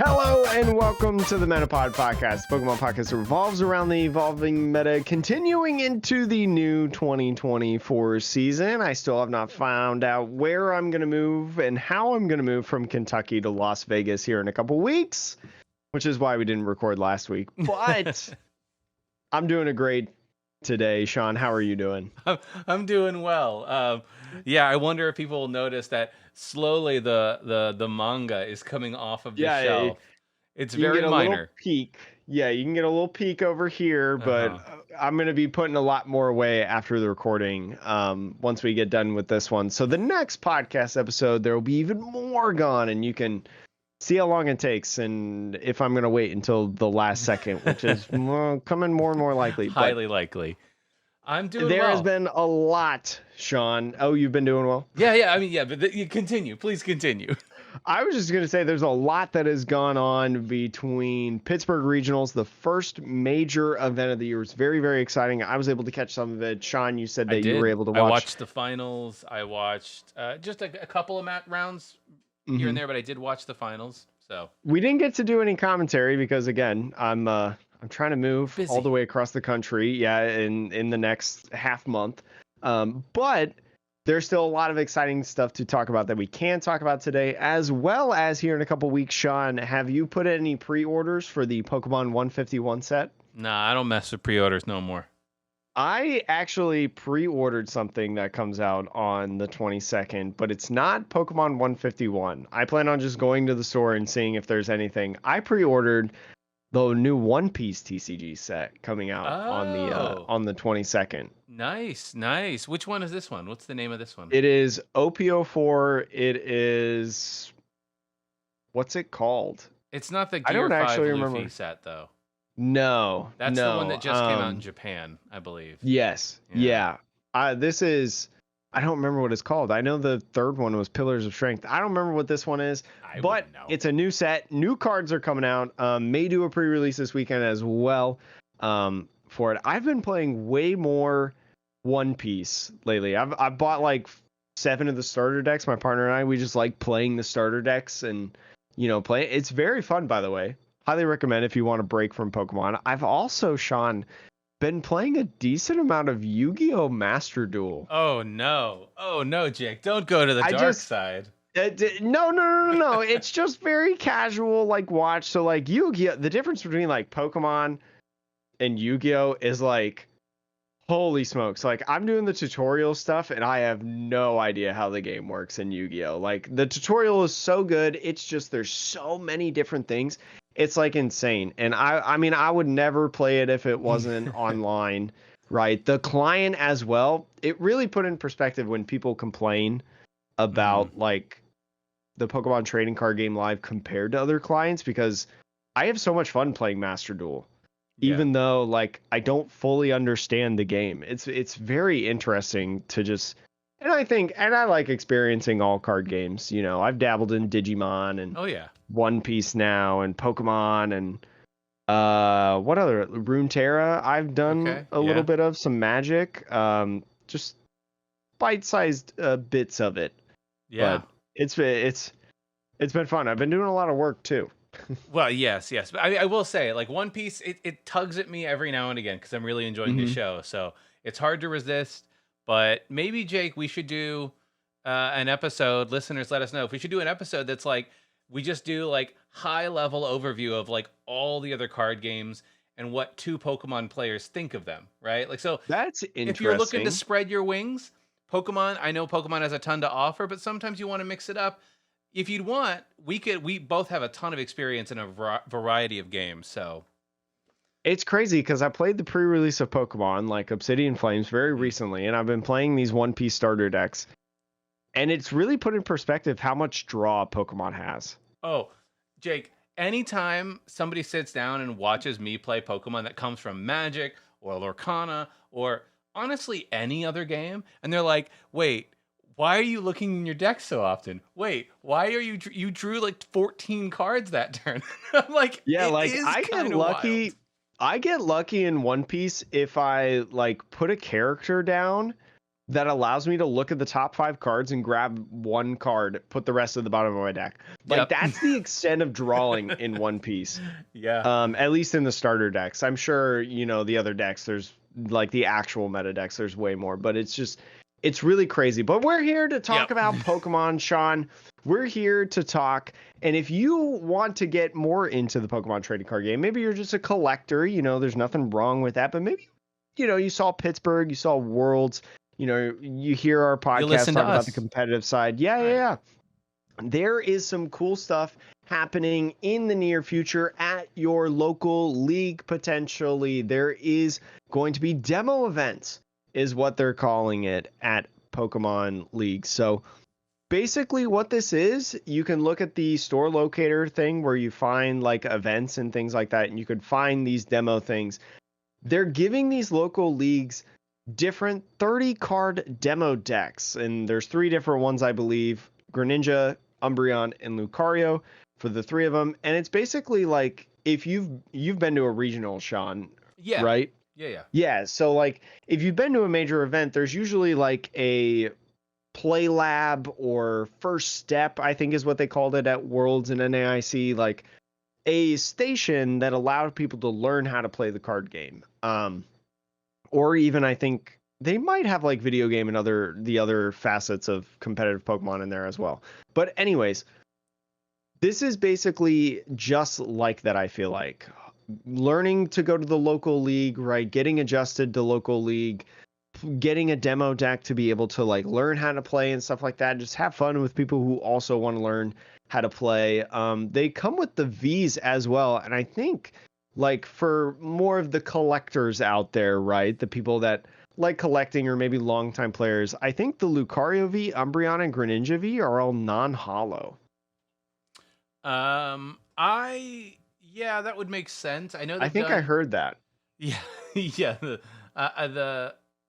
Hello and welcome to the Metapod Podcast, Pokemon podcast that revolves around the evolving meta, continuing into the new 2024 season. I still have not found out where I'm going to move and how I'm going to move from Kentucky to Las Vegas here in a couple weeks, which is why we didn't record last week. But I'm doing a great today. Sean, how are you doing? I'm doing well. Yeah, I wonder if people will notice that slowly the manga is coming off of the shelf. It's you can very get a minor. little peek. Yeah, you can get a little peek over here, but I'm going to be putting a lot more away after the recording once we get done with this one. So the next podcast episode, there will be even more gone, and you can see how long it takes and if I'm going to wait until the last second, which is coming more and more likely. Highly likely. I'm doing well. There has been a lot, Sean. Oh, you've been doing well? Yeah. I mean, yeah, but you continue. Please continue. I was just going to say there's a lot that has gone on between Pittsburgh Regionals. The first major event of the year was very, very exciting. I was able to catch some of it. Sean, you said that you were able to watch. I watched the finals. I watched just a couple of rounds here and there, but I did watch the finals. So we didn't get to do any commentary because, again, I'm trying to move all the way across the country. Yeah, in the next half month. But there's still a lot of exciting stuff to talk about that we can talk about today, as well as here in a couple weeks. Sean, have you put any pre-orders for the Pokemon 151 set? Nah, I don't mess with pre-orders no more. I actually pre-ordered something that comes out on the 22nd, but it's not Pokemon 151. I plan on just going to the store and seeing if there's anything. I pre-ordered the new One Piece TCG set coming out on the 22nd. Nice. Which one is this one? What's the name of this one? It is OPO4. It is, what's it called? It's not the Gear 5 Luffy set though. No, that's the one that just came out in Japan, I believe. Yes, yeah. This is, I don't remember what it's called. I know the third one was Pillars of Strength. I don't remember what this one is, but it's a new set. New cards are coming out. May do a pre-release this weekend as well for it. I've been playing way more One Piece lately. I've bought like 7 of the starter decks. My partner and I, we just like playing the starter decks and, play. It's very fun, by the way. Highly recommend if you want to break from Pokemon. I've also, Sean, been playing a decent amount of Yu-Gi-Oh! Master Duel. Oh no, Jake. Don't go to the dark side. No. It's just very casual, like, watch. So, like, Yu-Gi-Oh! The difference between, like, Pokemon and Yu-Gi-Oh! Is, like, holy smokes. Like, I'm doing the tutorial stuff, and I have no idea how the game works in Yu-Gi-Oh! Like, the tutorial is so good. It's just there's so many different things. It's like insane. And I mean, I would never play it if it wasn't online, right? The client as well. It really put in perspective when people complain about like the Pokemon trading card game live compared to other clients, because I have so much fun playing Master Duel, even though like I don't fully understand the game. It's very interesting to just, and I like experiencing all card games. I've dabbled in Digimon and One Piece now and Pokemon and what other Runeterra I've done a little bit of, some Magic, just bite-sized bits of it. Yeah, but it's been fun. I've been doing a lot of work too. Well, yes. But I will say, like, One Piece, it tugs at me every now and again because I'm really enjoying the show. So it's hard to resist. But maybe, Jake, we should do an episode. Listeners, let us know if we should do an episode that's like, we just do like high level overview of like all the other card games and what 2 Pokemon players think of them, right? Like, so that's interesting. If you're looking to spread your wings, I know Pokemon has a ton to offer, but sometimes you want to mix it up. If you'd want, we both have a ton of experience in a variety of games, so. It's crazy because I played the pre-release of Pokemon, like Obsidian Flames, very recently, and I've been playing these One Piece starter decks. And it's really put in perspective how much draw Pokemon has. Oh, Jake, anytime somebody sits down and watches me play Pokemon that comes from Magic or Lorcana or honestly any other game, and they're like, wait, why are you looking in your deck so often? Wait, why are you drew like 14 cards that turn? I'm like, yeah, like I get lucky. Wild. I get lucky in One Piece if I like put a character down that allows me to look at the top 5 cards and grab one card, put the rest at the bottom of my deck. Like, that's the extent of drawing in One Piece. Yeah. At least in the starter decks. I'm sure, you know, the other decks, there's like the actual meta decks, there's way more, but it's really crazy. But we're here to talk about Pokemon, Sean. We're here to talk. And if you want to get more into the Pokemon trading card game, maybe you're just a collector, you know, there's nothing wrong with that. But maybe, you know, you saw Pittsburgh, you saw Worlds, you know, you hear our podcast talk about the competitive side. Yeah. There is some cool stuff happening in the near future at your local league, potentially. There is going to be demo events, is what they're calling it, at Pokemon League. So basically what this is, you can look at the store locator thing where you find like events and things like that, and you could find these demo things. They're giving these local leagues different 30 card demo decks, and there's 3 different ones, I believe: Greninja, Umbreon, and Lucario for the 3 of them. And it's basically like, if you've been to a regional, Sean, right? Yeah. So like, if you've been to a major event, there's usually like a play lab or first step, I think is what they called it at Worlds and NAIC, like a station that allowed people to learn how to play the card game. Or even, I think they might have like video game and the other facets of competitive Pokemon in there as well. But anyways, this is basically just like that. I feel like learning to go to the local league, right? Getting adjusted to local league, getting a demo deck to be able to like learn how to play and stuff like that. Just have fun with people who also want to learn how to play. They come with the Vs as well. And I think, like, for more of the collectors out there, right? The people that like collecting or maybe longtime players, I think the Lucario V, Umbreon, and Greninja V are all non-holo. That would make sense. I know. I think I heard that. Yeah.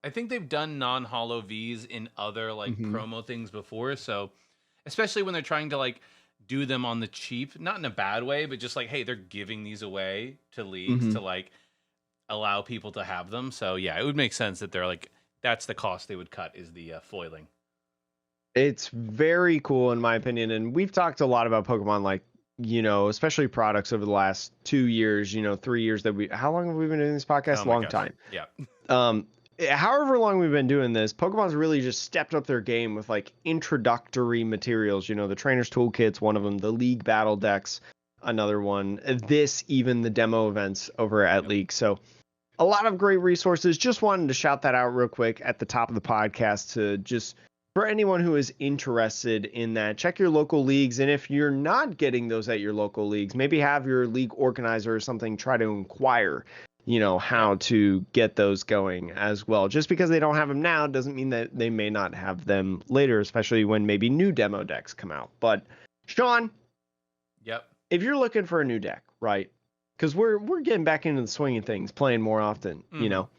I think they've done non-holo Vs in other like promo things before. So especially when they're trying to like do them on the cheap, not in a bad way, but just like, hey, they're giving these away to leagues to like allow people to have them. So yeah, it would make sense that they're like, that's the cost they would cut, is the foiling. It's very cool in my opinion. And we've talked a lot about Pokemon, like, you know, especially products over the last 2 years, you know, 3 years how long have we been doing this podcast? Long time. Yeah. However long we've been doing this, Pokemon's really just stepped up their game with like introductory materials. You know, the trainers toolkits, one of them, the league battle decks, another one, even the demo events over at League. So a lot of great resources. Just wanted to shout that out real quick at the top of the podcast to just, for anyone who is interested in that, check your local leagues. And if you're not getting those at your local leagues, maybe have your league organizer or something try to inquire, you know, how to get those going as well. Just because they don't have them now doesn't mean that they may not have them later, especially when maybe new demo decks come out. But Sean, if you're looking for a new deck, right? Because we're getting back into the swing of things, playing more often, you know,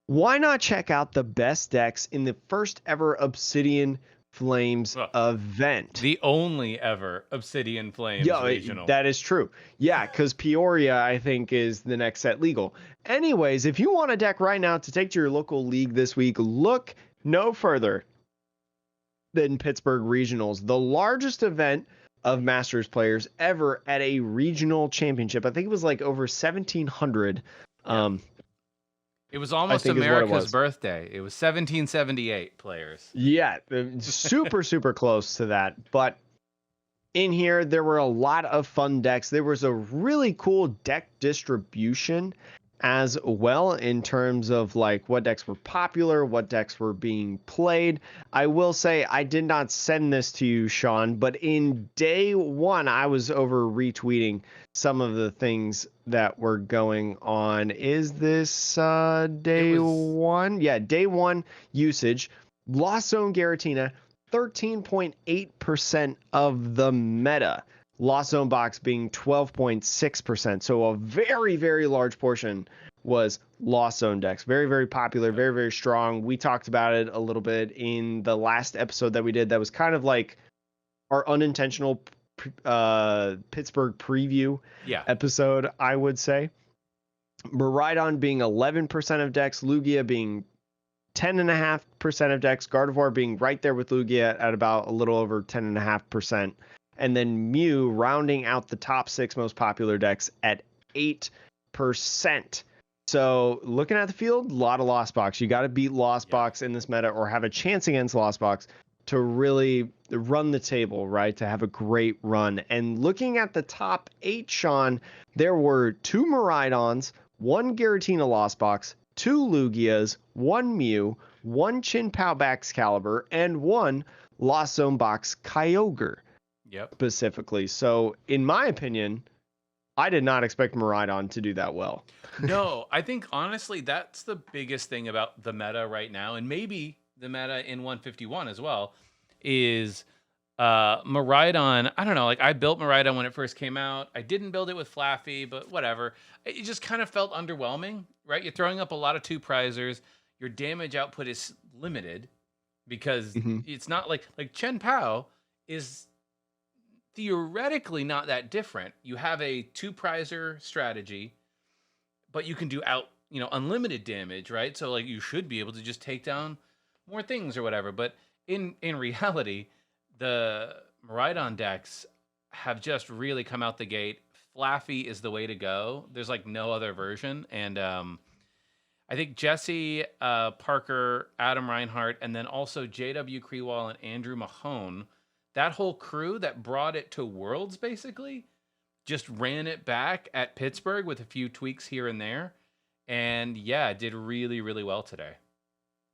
why not check out the best decks in the first ever Obsidian Flames event? The only ever Obsidian Flames regional. That is true. Yeah, because Peoria, I think, is the next set legal. Anyways, if you want a deck right now to take to your local league this week, look no further than Pittsburgh Regionals, the largest event of Masters players ever at a regional championship. I think it was like over 1,700. It was almost America's birthday. It was 1778 players. Yeah, super, super close to that. But in here, there were a lot of fun decks. There was a really cool deck distribution as well in terms of like what decks were popular, what decks were being played. I will say I did not send this to you, Sean, but in day one, I was over retweeting some of the things that were going on. Is this day one? Yeah, day one usage. Lost Zone Giratina, 13.8% of the meta. Lost Zone Box being 12.6%. So a very, very large portion was Lost Zone decks. Very, very popular, very, very strong. We talked about it a little bit in the last episode that we did. That was kind of like our unintentional Pittsburgh preview episode, I would say. Miraidon being 11% of decks, Lugia being 10.5% of decks. Gardevoir being right there with Lugia at about a little over 10.5%. And then Mew rounding out the top 6 most popular decks at 8%. So looking at the field, a lot of Lost Box. You got to beat Lost Box in this meta or have a chance against Lost Box to really run the table, right? To have a great run. And looking at the top 8, Sean, there were 2 Miraidons, 1 Giratina Lost Box, 2 Lugias, 1 Mew, 1 Chin-Pao Baxcalibur, and 1 Lost Zone Box Kyogre. Yep. Specifically. So in my opinion, I did not expect Miraidon to do that well. No, I think honestly that's the biggest thing about the meta right now, and maybe the meta in 151 as well, is Miraidon. I don't know, like I built Miraidon when it first came out. I didn't build it with Flaffy, but whatever. It just kind of felt underwhelming, right? You're throwing up a lot of 2-prisers. Your damage output is limited because it's not like Chen-Pao is theoretically not that different. You have a 2-prizer strategy, but you can do unlimited damage, right? So like you should be able to just take down more things or whatever. But in reality, the Miraidon decks have just really come out the gate. Flaffy is the way to go. There's like no other version. And I think Jesse, Parker, Adam Reinhart, and then also JW Krewall and Andrew Mahone, that whole crew that brought it to Worlds basically just ran it back at Pittsburgh with a few tweaks here and there. And yeah, did really, really well today.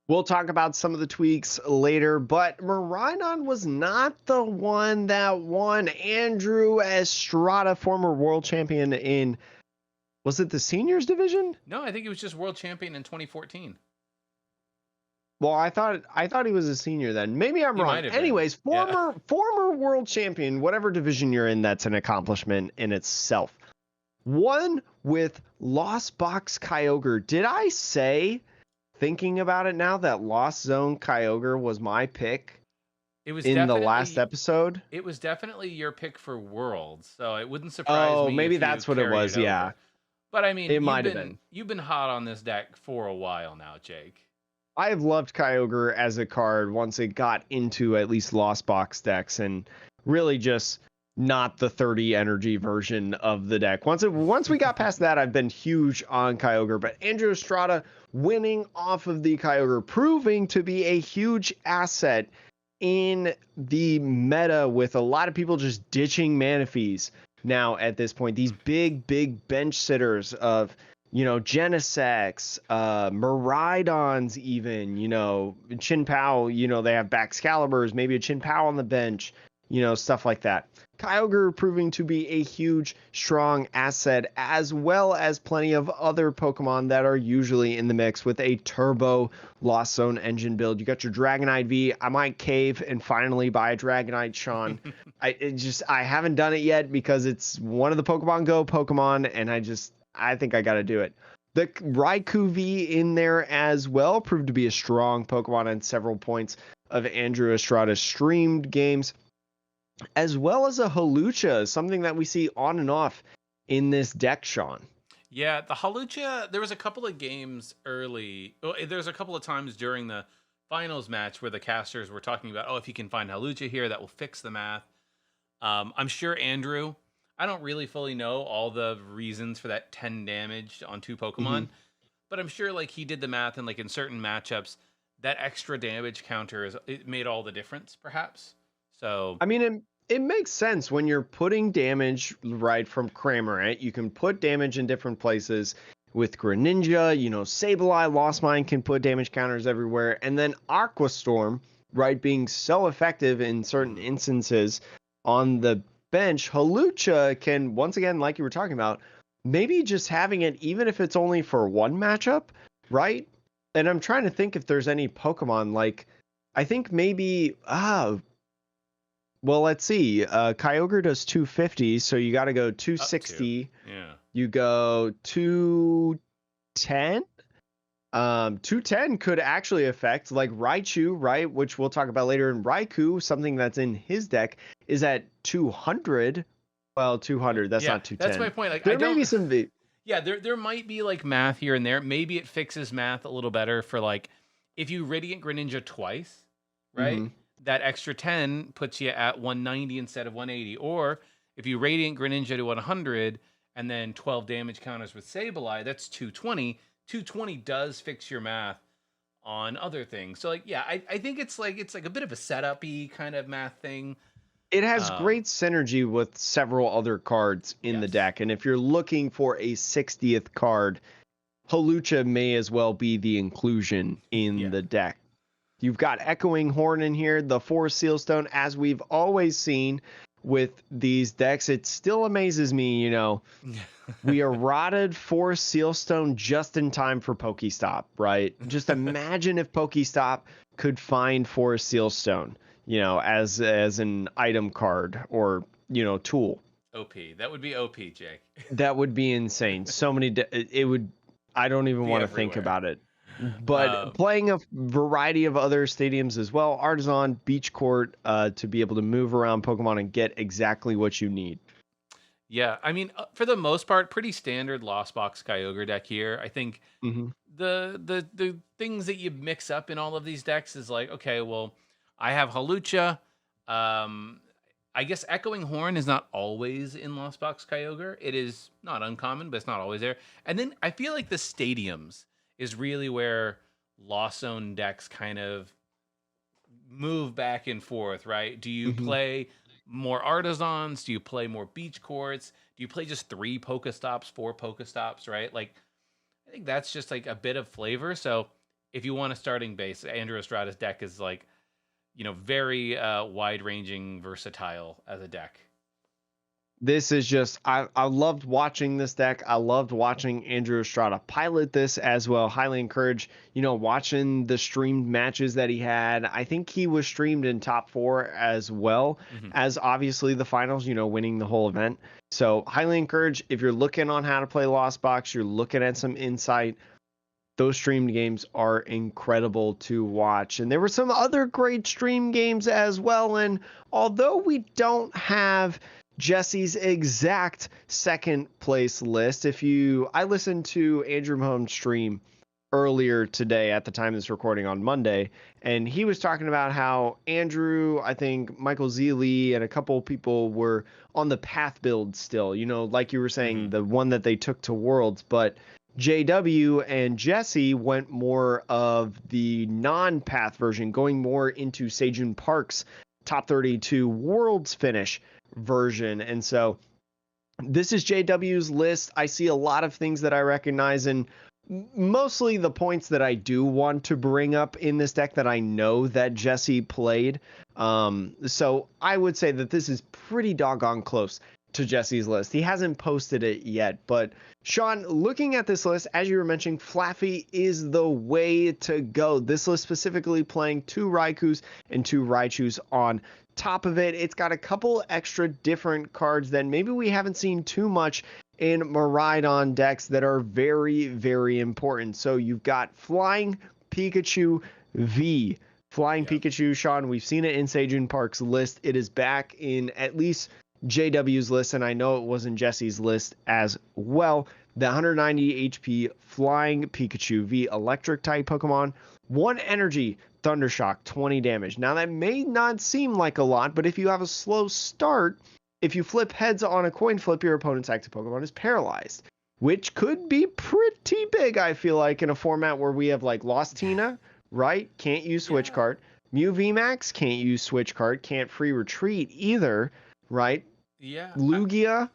We'll talk about some of the tweaks later, but Miraidon was not the one that won. Andrew Estrada, former world champion in, was it the seniors division? No, I think he was just world champion in 2014. Well, I thought he was a senior then. Maybe I'm wrong. Anyways, former world champion, whatever division you're in, that's an accomplishment in itself. Won with Lost Box Kyogre. Did I say, thinking about it now, that Lost Zone Kyogre was my pick? It was in the last episode. It was definitely your pick for Worlds, so it wouldn't surprise me. Oh, maybe that's what it was. Yeah, but I mean, it might have been. You've been hot on this deck for a while now, Jake. I have loved Kyogre as a card once it got into at least Lost Box decks, and really just not the 30 energy version of the deck. Once we got past that, I've been huge on Kyogre. But Andrew Estrada winning off of the Kyogre, proving to be a huge asset in the meta, with a lot of people just ditching Manaphy's now at this point. These big bench sitters of, Genesects, Miraidons even, Chin-Pao, they have Baxcaliburs, maybe a Chin-Pao on the bench, stuff like that. Kyogre proving to be a huge, strong asset, as well as plenty of other Pokemon that are usually in the mix with a turbo Lost Zone engine build. You got your Dragonite V. I might cave and finally buy a Dragonite, Sean. I haven't done it yet because it's one of the Pokemon Go Pokemon, and I think I got to do it. The Raikou V in there as well proved to be a strong Pokemon on several points of Andrew Estrada's streamed games, as well as a Hawlucha, something that we see on and off in this deck, Sean. Yeah, the Hawlucha, there was a couple of games early. There's a couple of times during the finals match where the casters were talking about, if you can find Hawlucha here, that will fix the math. I'm sure Andrew, I don't really fully know all the reasons for that 10 damage on 2 Pokemon, but I'm sure he did the math, and in certain matchups, that extra damage counter it made all the difference, perhaps. So I mean, it makes sense when you're putting damage right from Cramorant. You can put damage in different places with Greninja. Sableye, Lost Mine can put damage counters everywhere, and then Aqua Storm, right, being so effective in certain instances on the bench. Hawlucha can, once again, like you were talking about, maybe just having it, even if it's only for one matchup, right? And I'm trying to think if there's any Pokemon I think maybe well, let's see. Kyogre does 250, so you got to go 260. Yeah. You go 210. 210 could actually affect Raichu, right? Which we'll talk about later. And Raikou, something that's in his deck, is at 200. Well, 200. That's not 210. That's my point. There may be some. Yeah, there might be math here and there. Maybe it fixes math a little better for if you Radiant Greninja twice, right? Mm-hmm. That extra 10 puts you at 190 instead of 180. Or if you Radiant Greninja to 100 and then 12 damage counters with Sableye, that's 220. 220 does fix your math on other things. So like, yeah, I think it's like a bit of a setup-y kind of math thing. It has great synergy with several other cards in the deck. And if you're looking for a 60th card, Hawlucha may as well be the inclusion in the deck. You've got Echoing Horn in here, the Forest Sealstone, as we've always seen with these decks. It still amazes me, you know, we eroded Forest Sealstone just in time for Pokestop, right? Just imagine if Pokestop could find Forest Sealstone, you know, as an item card or, you know, tool. OP. That would be OP, Jake. That would be insane. So many, it would, I don't even want to think about it. But playing a variety of other stadiums as well, Artisan, Beach Court, to be able to move around Pokemon and get exactly what you need. Yeah, I mean, for the most part, pretty standard Lost Box Kyogre deck here. I think the things that you mix up in all of these decks is like, okay, well, I have Hawlucha. I guess Echoing Horn is not always in Lost Box Kyogre. It is not uncommon, but it's not always there. And then I feel like the stadiums is really where Lost Zone decks kind of move back and forth, right? Do you play more Artisans? Do you play more Beach Courts? Do you play just 3 Pokestops, 4 Pokestops, right? Like, I think that's just like a bit of flavor. So if you want a starting base, Andrew Estrada's deck is like, you know, very wide-ranging, versatile as a deck. This is just, I loved watching this deck. I loved watching Andrew Estrada pilot this as well. Highly encourage, you know, watching the streamed matches that he had. I think he was streamed in top 4 as well as obviously the finals, you know, winning the whole event. So highly encourage, if you're looking on how to play Lost Box, you're looking at some insight, those streamed games are incredible to watch. And there were some other great stream games as well. And although we don't have Jesse's exact second place list, I listened to Andrew Mahomes' stream earlier today at the time of this recording on Monday, and he was talking about how Andrew, I think Michael Zealy and a couple of people were on the path build still, you know, like you were saying, the one that they took to Worlds, but JW and Jesse went more of the non-path version, going more into Sejun Park's top 32 Worlds finish version. And so this is JW's list. I see a lot of things that I recognize, and mostly the points that I do want to bring up in this deck that I know that Jesse played. So I would say that this is pretty doggone close to Jesse's list. He hasn't posted it yet, but Sean, looking at this list, as you were mentioning, Flaffy is the way to go. This list specifically playing 2 Raikus and 2 Raichus on top of it. It's got a couple extra different cards that maybe we haven't seen too much in Miraidon decks that are very, very important. So you've got Flying Pikachu V. Flying Pikachu, Sean, we've seen it in Sejun Park's list. It is back in at least JW's list, and I know it was in Jesse's list as well. The 190 HP Flying Pikachu V electric type Pokemon, 1 energy, Thundershock, 20 damage. Now that may not seem like a lot, but if you have a slow start, if you flip heads on a coin flip, your opponent's active Pokemon is paralyzed, which could be pretty big, I feel like, in a format where we have like Lost Tina, right? Can't use Switch card. Mew VMAX can't use Switch card, can't free retreat either, right? Yeah. Lugia.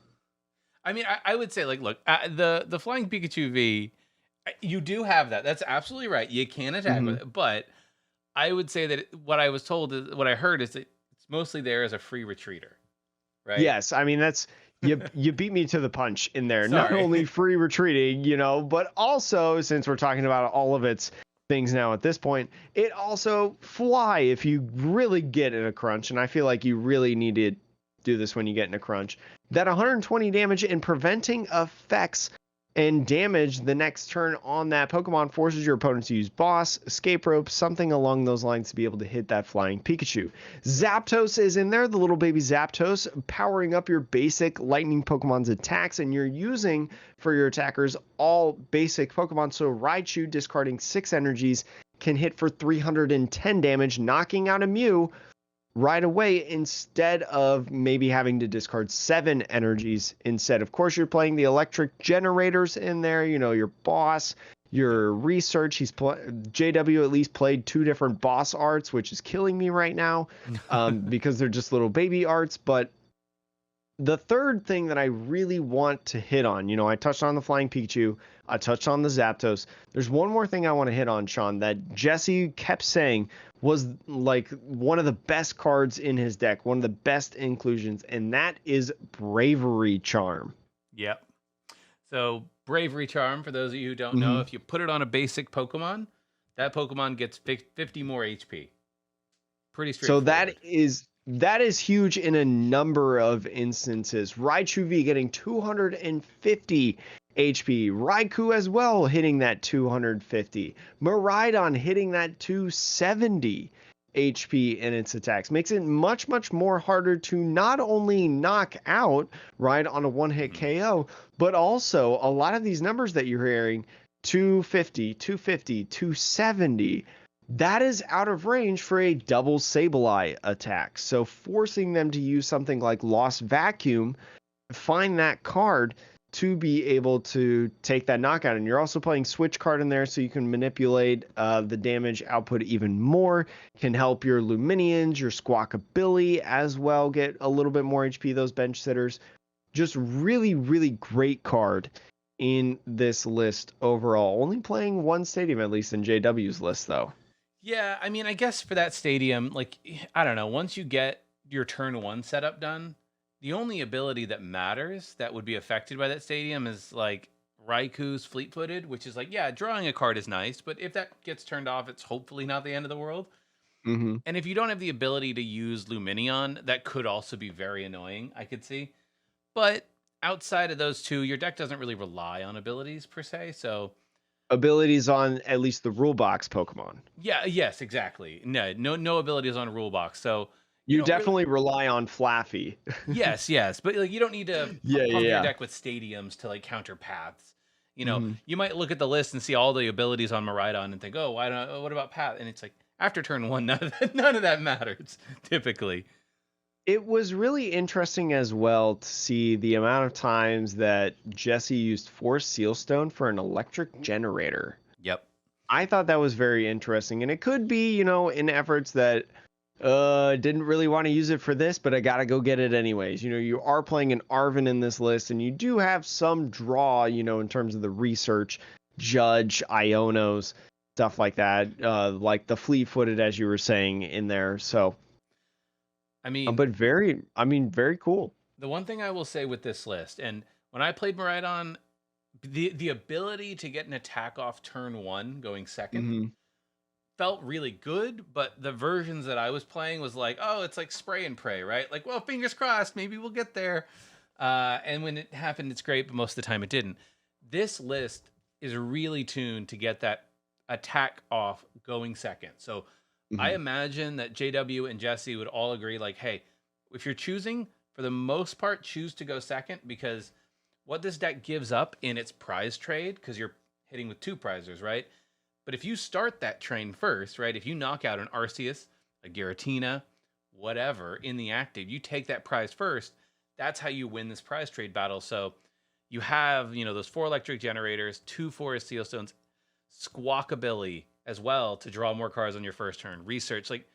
I mean, I would say, like, look, the Flying Pikachu V, you do have that. That's absolutely right. You can attack with it, but I would say that what I was told is, what I heard is that it's mostly there as a free retreater, right? Yes, I mean, that's you beat me to the punch in there. Sorry. Not only free retreating, you know, but also, since we're talking about all of its things now at this point, it also fly if you really get in a crunch, and I feel like you really need to do this when you get in a crunch. That 120 damage and preventing effects and damage the next turn on that Pokemon forces your opponent to use Boss, Escape Rope, something along those lines to be able to hit that Flying Pikachu. Zapdos is in there, the little baby Zapdos, powering up your basic Lightning Pokemon's attacks, and you're using for your attackers all basic Pokemon. So Raichu discarding 6 energies, can hit for 310 damage, knocking out a Mew right away instead of maybe having to discard 7 energies instead. Of course, you're playing the electric generators in there, you know, your boss, your research. JW at least played 2 different boss arts, which is killing me right now because they're just little baby arts. But the third thing that I really want to hit on, you know, I touched on the Flying Pikachu, I touched on the Zapdos. There's one more thing I want to hit on, Sean, that Jesse kept saying was like one of the best cards in his deck, one of the best inclusions, and that is Bravery Charm. Yep. So Bravery Charm, for those of you who don't know, if you put it on a basic Pokemon, that Pokemon gets 50 more HP. Pretty straightforward. So that is huge in a number of instances. Raichu V getting 250 HP. Raikou as well hitting that 250. Miraidon hitting that 270 HP in its attacks. Makes it much, much more harder to not only knock out, right, on a one-hit KO, but also a lot of these numbers that you're hearing, 250, 250, 270, that is out of range for a double Sableye attack. So forcing them to use something like Lost Vacuum, find that card to be able to take that knockout. And you're also playing Switch card in there so you can manipulate the damage output even more. Can help your Luminions, your Squawkabilly as well get a little bit more HP, those bench sitters. Just really, really great card in this list overall. Only playing one stadium, at least in JW's list, though. Yeah, I mean, I guess for that stadium, like, I don't know, once you get your turn 1 setup done, the only ability that matters that would be affected by that stadium is, like, Raikou's Fleet-Footed, which is like, yeah, drawing a card is nice, but if that gets turned off, it's hopefully not the end of the world. And if you don't have the ability to use Luminion, that could also be very annoying, I could see. But outside of those two, your deck doesn't really rely on abilities, per se, so... Abilities on at least the rule box Pokemon. Yeah, yes, exactly. No abilities on a rule box. So you definitely rely on Flaffy. yes, but like you don't need to pump your deck with stadiums to like counter paths. You know, you might look at the list and see all the abilities on Miraidon and think, "Oh, what about path?" And it's like after turn 1, none of that matters typically. It was really interesting as well to see the amount of times that Jesse used Force Sealstone for an electric generator. Yep. I thought that was very interesting. And it could be, you know, in efforts that didn't really want to use it for this, but I got to go get it anyways. You know, you are playing an Arven in this list, and you do have some draw, you know, in terms of the research, Judge, Ionos, stuff like that, like the Fleet-Footed, as you were saying in there. So... I mean, very cool. The one thing I will say with this list, and when I played Miraidon, the ability to get an attack off turn 1 going second felt really good, but the versions that I was playing was like, oh, it's like spray and pray, right? Like, well, fingers crossed, maybe we'll get there. And when it happened, it's great, but most of the time it didn't. This list is really tuned to get that attack off going second. So I imagine that JW and Jesse would all agree, like, hey, if you're choosing, for the most part, choose to go second, because what this deck gives up in its prize trade, because you're hitting with 2 prizers, right? But if you start that train first, right, if you knock out an Arceus, a Giratina, whatever, in the active, you take that prize first, that's how you win this prize trade battle. So you have, you know, those 4 electric generators, 2 Forest Sealstones, Squawkabilly as well to draw more cards on your first turn. Research, like,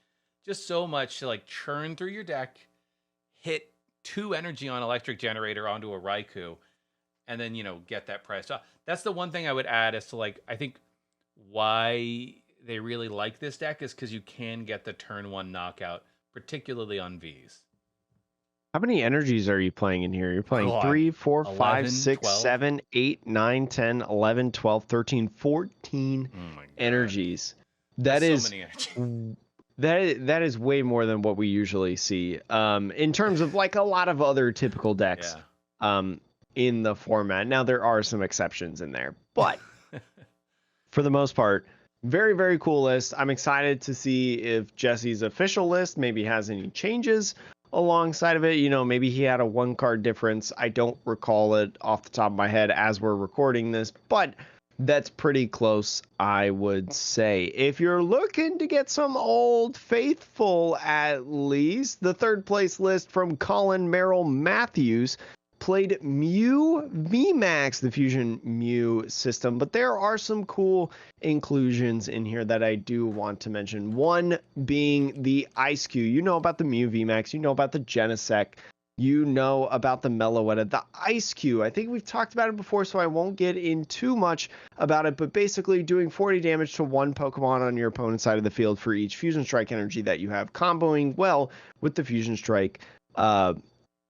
just so much to like churn through your deck, hit 2 energy on electric generator onto a Raikou, and then, you know, get that price off. That's the one thing I would add as to, like, I think why they really like this deck is because you can get the turn 1 knockout, particularly on Vs. How many energies are you playing in here? You're playing 3, 4, 5, 6, 12. 7, 8, 9, 10, 11, 12, 13, 14 energies. That is so many energies. That is way more than what we usually see. In terms of like a lot of other typical decks in the format. Now there are some exceptions in there, but for the most part, very, very cool list. I'm excited to see if Jesse's official list maybe has any changes alongside of it. You know, maybe he had a 1 card difference. I don't recall it off the top of my head as we're recording this, but That's pretty close, I would say. If you're looking to get some Old Faithful, at least, the third place list from Colin Merrill Matthews played Mew VMAX, the Fusion Mew system, but there are some cool inclusions in here that I do want to mention. One being the Ice Cube. You know about the Mew VMAX, you know about the Genesect, you know about the Meloetta, the Ice Cube. I think we've talked about it before, so I won't get in too much about it, but basically doing 40 damage to one Pokemon on your opponent's side of the field for each Fusion Strike energy that you have, comboing well with the Fusion Strike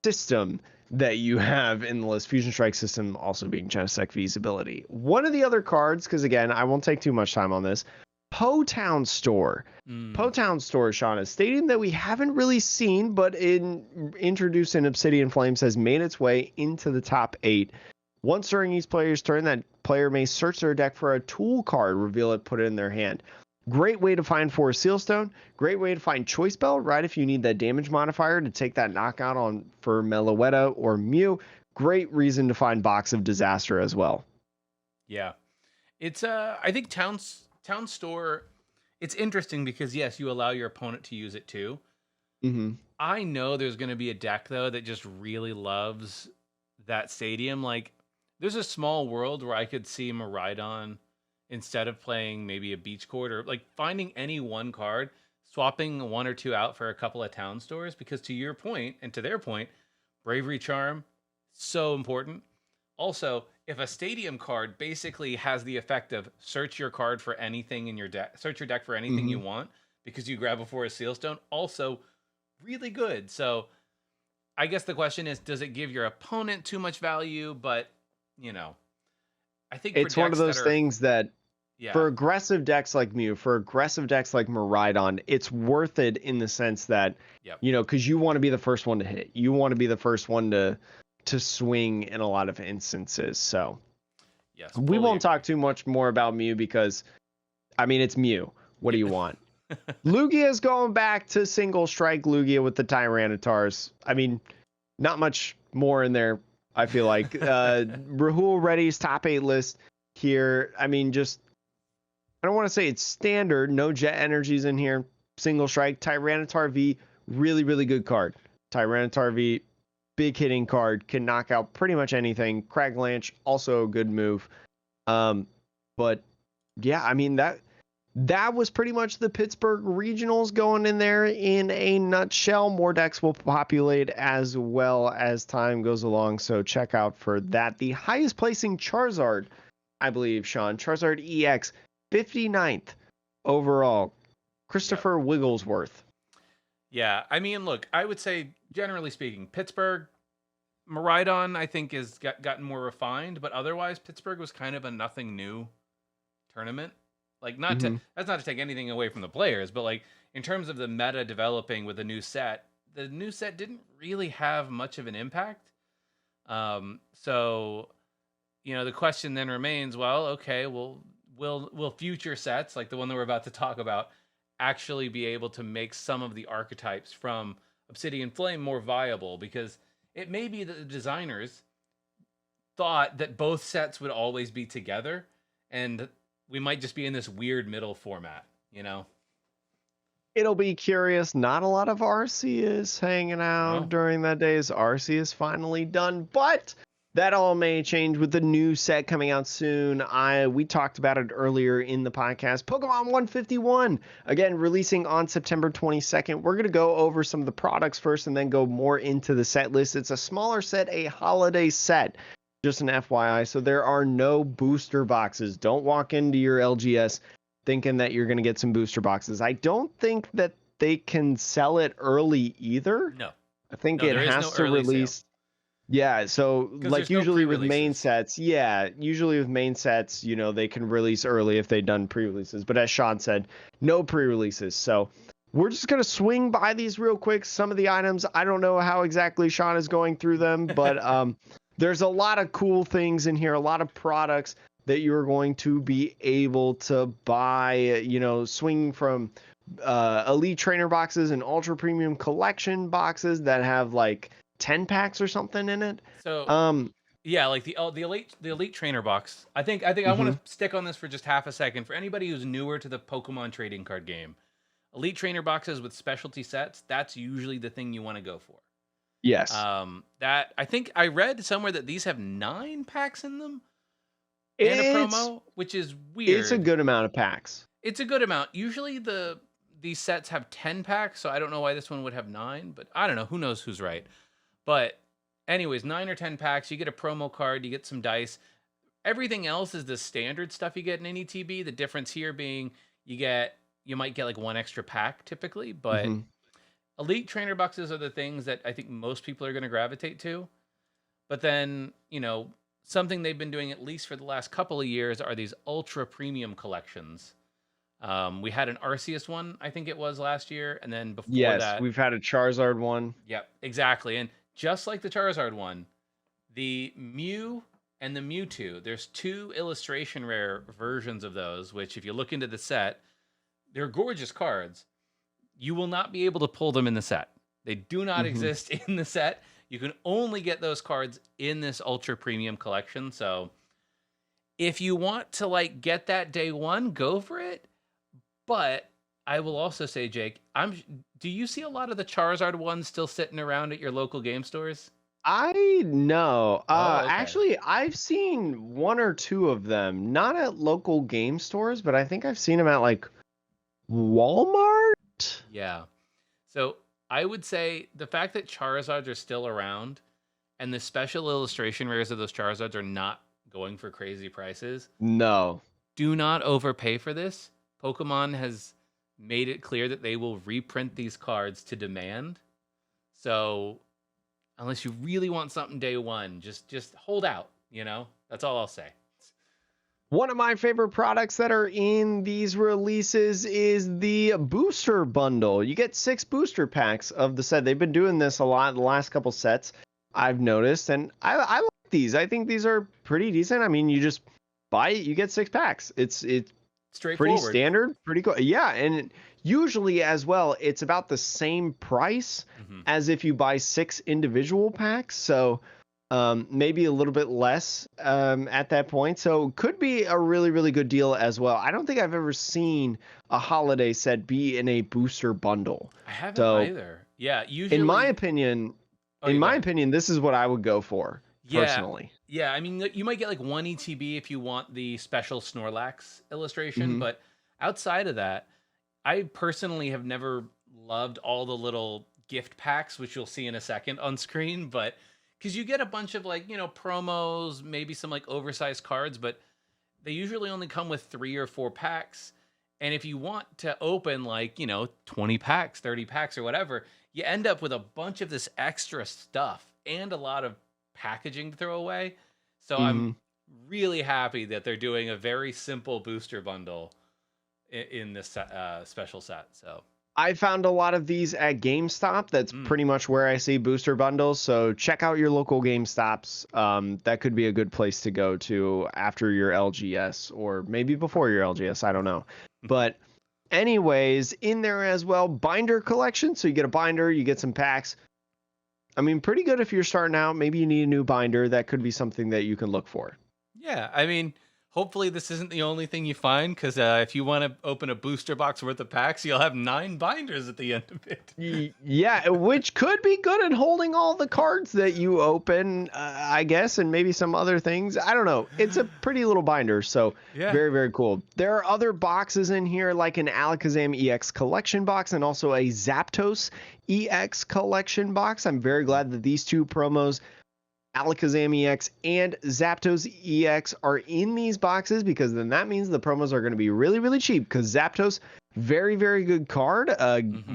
system that you have in the list. Fusion Strike system also being Genesect V's ability. One of the other cards, because again, I won't take too much time on this, Potown Store. Potown Store, Sean, a stadium that we haven't really seen, but introduced in Obsidian Flames, has made its way into the top 8. Once during each player's turn, that player may search their deck for a tool card, reveal it, put it in their hand. Great way to find for a Sealstone. Great way to find Choice Bell, right? If you need that damage modifier to take that knockout on for Meloetta or Mew. Great reason to find Box of Disaster as well. Yeah. It's I think Town Store, it's interesting because yes, you allow your opponent to use it too. I know there's going to be a deck though that just really loves that stadium. Like there's a small world where I could see Miraidon, instead of playing maybe a Beach Court, or like finding any one card, swapping one or two out for a couple of Town Stores, because to your point and to their point, Bravery Charm, so important. Also, if a stadium card basically has the effect of search your card for anything in your deck, search your deck for anything you want, because you grab before a Sealstone, also really good. So I guess the question is, does it give your opponent too much value? But, you know, I think it's one of those things that for aggressive decks like Mew, for aggressive decks like Miraidon, it's worth it in the sense that, you know, because you want to be the first one to hit. You want to be the first one to swing in a lot of instances. So yes, we won't talk too much more about Mew because, I mean, it's Mew. What do you want? Lugia is going back to single strike Lugia with the Tyrannitars. I mean, not much more in there, I feel like. Rahul Reddy's top 8 list here. I mean, just, I don't want to say it's standard. No Jet Energies in here. Single strike. Tyranitar V, really, really good card. Tyranitar V, big hitting card, can knock out pretty much anything. Craglanch, also a good move. But yeah, I mean, that was pretty much the Pittsburgh Regionals going in there in a nutshell. More decks will populate as well as time goes along, so check out for that. The highest placing Charizard, I believe, Sean, Charizard EX, 59th overall. Christopher Wigglesworth. Yeah, I mean, look, I would say, generally speaking, Pittsburgh, Miraidon, I think, has gotten more refined, but otherwise, Pittsburgh was kind of a nothing new tournament. Like, that's not to take anything away from the players, but like in terms of the meta developing with the new set didn't really have much of an impact. So, you know, the question then remains, well, okay, will future sets, like the one that we're about to talk about, actually be able to make some of the archetypes from Obsidian Flame more viable? Because it may be that the designers thought that both sets would always be together, and we might just be in this weird middle format, you know? It'll be curious. Not a lot of Arceus hanging out during that day, as Arceus is finally done, but that all may change with the new set coming out soon. We talked about it earlier in the podcast. Pokemon 151, again, releasing on September 22nd. We're going to go over some of the products first and then go more into the set list. It's a smaller set, a holiday set. Just an FYI, so there are no booster boxes. Don't walk into your LGS thinking that you're going to get some booster boxes. I don't think that they can sell it early either. No. I think it has to release. Sale. Yeah, so like usually with main sets, usually with main sets, you know, they can release early if they've done pre-releases. But as Sean said, no pre-releases. So we're just going to swing by these real quick. Some of the items, I don't know how exactly Sean is going through them, but there's a lot of cool things in here, a lot of products that you're going to be able to buy, you know, swing from elite trainer boxes and ultra premium collection boxes that have like 10 packs or something in it. So Yeah, like the elite trainer box. I think I want to stick on this for just half a second for anybody who's newer to the Pokemon trading card game. Elite trainer boxes with specialty sets, that's usually the thing you want to go for. Yes. That I think I read somewhere that these have 9 packs in them and a promo, which is weird. It's a good amount of packs. It's a good amount. Usually these sets have 10 packs, so I don't know why this one would have 9, but I don't know. Who knows who's right. But anyways, 9 or 10 packs, you get a promo card, you get some dice. Everything else is the standard stuff you get in any TB. The difference here being you might get like 1 extra pack typically, but elite trainer boxes are the things that I think most people are going to gravitate to. But then, something they've been doing at least for the last couple of years are these ultra premium collections. We had an Arceus one, I think it was last year, and then before that, we've had a Charizard one. Yep, exactly. And just like the Charizard one, the Mew and the Mewtwo, there's 2 illustration rare versions of those, which if you look into the set, they're gorgeous cards. You will not be able to pull them in the set. They do not exist in the set. You can only get those cards in this ultra premium collection. So if you want to get that day one, go for it. But I will also say, Jake, do you see a lot of the Charizard ones still sitting around at your local game stores? I know. Okay. Actually, I've seen 1 or 2 of them, not at local game stores, but I think I've seen them at Walmart. Yeah. So I would say the fact that Charizards are still around and the special illustration rares of those Charizards are not going for crazy prices. No. Do not overpay for this. Pokemon has made it clear that they will reprint these cards to demand. So unless you really want something day one, just hold out, That's all I'll say. One of my favorite products that are in these releases is the booster bundle. You get 6 booster packs of the set. They've been doing this a lot the last couple sets, I've noticed, and I like these. I think these are pretty decent. I mean, you just buy it, you get 6 packs. It's straightforward, pretty standard, pretty cool. Yeah, and usually as well, it's about the same price as if you buy 6 individual packs. So maybe a little bit less at that point. So could be a really, really good deal as well. I don't think I've ever seen a holiday set be in a booster bundle. I haven't either. Yeah, usually. In my opinion, this is what I would go for personally. Yeah, I mean, you might get 1 ETB if you want the special Snorlax illustration, but outside of that, I personally have never loved all the little gift packs, which you'll see in a second on screen, but because you get a bunch of promos, maybe some oversized cards, but they usually only come with 3 or 4 packs. And if you want to open 20 packs, 30 packs or whatever, you end up with a bunch of this extra stuff and a lot of packaging to throw away. So I'm really happy that they're doing a very simple booster bundle in this special set. So I found a lot of these at GameStop. That's pretty much where I see booster bundles. So check out your local GameStops. That could be a good place to go to after your LGS or maybe before your LGS. I don't know. But anyways, in there as well, binder collection. So you get a binder, you get some packs. I mean, pretty good if you're starting out. Maybe you need a new binder. That could be something that you can look for. Yeah, I mean, hopefully this isn't the only thing you find, because if you want to open a booster box worth of packs, you'll have 9 binders at the end of it. Yeah, which could be good at holding all the cards that you open, I guess, and maybe some other things. I don't know. It's a pretty little binder, so very, very cool. There are other boxes in here, like an Alakazam EX collection box and also a Zapdos EX collection box. I'm very glad that these 2 promos, Alakazam EX and Zapdos EX, are in these boxes, because then that means the promos are going to be really, really cheap, because Zapdos, very, very good card.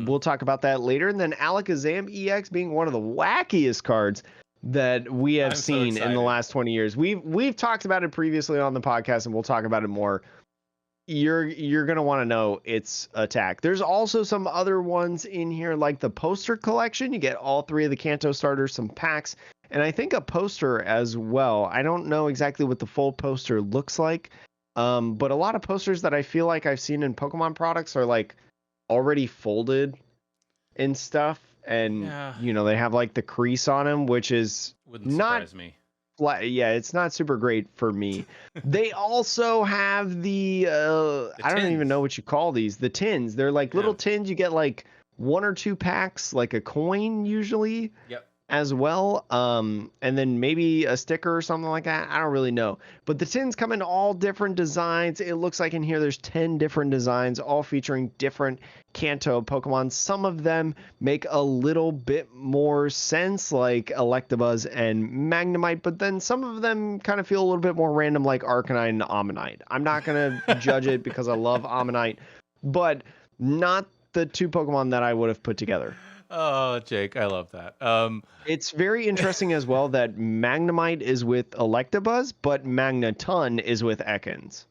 We'll talk about that later. And then Alakazam EX being one of the wackiest cards that we have seen in the last 20 years. We've talked about it previously on the podcast, and we'll talk about it more. You're going to want to know its attack. There's also some other ones in here, like the poster collection. You get all 3 of the Kanto starters, some packs, and I think a poster as well. I don't know exactly what the full poster looks like, but a lot of posters that I feel like I've seen in Pokemon products are already folded and stuff, and they have the crease on them, which is wouldn't surprise me. yeah, it's not super great for me. They also have the I don't even know tins. what you call these. The tins. They're like little Yeah. tins. You get like 1 or 2 packs, like a coin usually Yep. as well. And then maybe a sticker or something like that. I don't really know. But the tins come in all different designs. It looks like in here there's 10 different designs, all featuring different Kanto Pokemon. Some of them make a little bit more sense, like Electabuzz and Magnemite, but then some of them kind of feel a little bit more random, like Arcanine and Ammonite. I'm not going to judge it because I love Ammonite, but not the 2 Pokemon that I would have put together. Oh, Jake, I love that. It's very interesting as well that Magnemite is with Electabuzz, but Magneton is with Ekans.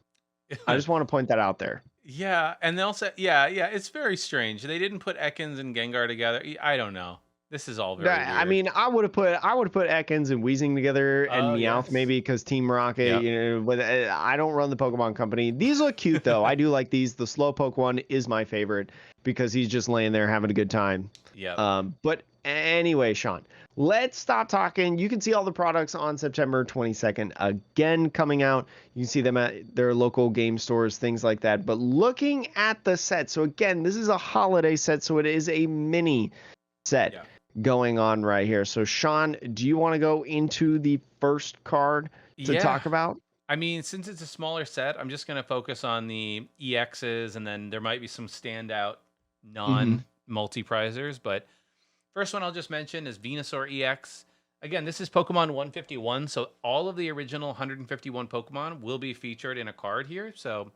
I just want to point that out there. Yeah, and they also yeah, it's very strange. They didn't put Ekans and Gengar together. I don't know. This is all very weird. I mean, I would have put Ekans and Weezing together and Meowth maybe because Team Rocket, you know, but I don't run the Pokemon company. These look cute though. I do like these. The Slowpoke one is my favorite because he's just laying there having a good time. Yeah. But anyway, Sean, let's stop talking. You can see all the products on September 22nd again coming out. You can see them at their local game stores, things like that. But looking at the set, so again, this is a holiday set, so it is a mini set going on right here. So Sean, do you want to go into the first card to talk about? I mean, since it's a smaller set, I'm just going to focus on the EXs, and then there might be some standout non-multi-prizers. But first one I'll just mention is Venusaur EX. Again, this is Pokemon 151, so all of the original 151 Pokemon will be featured in a card here. So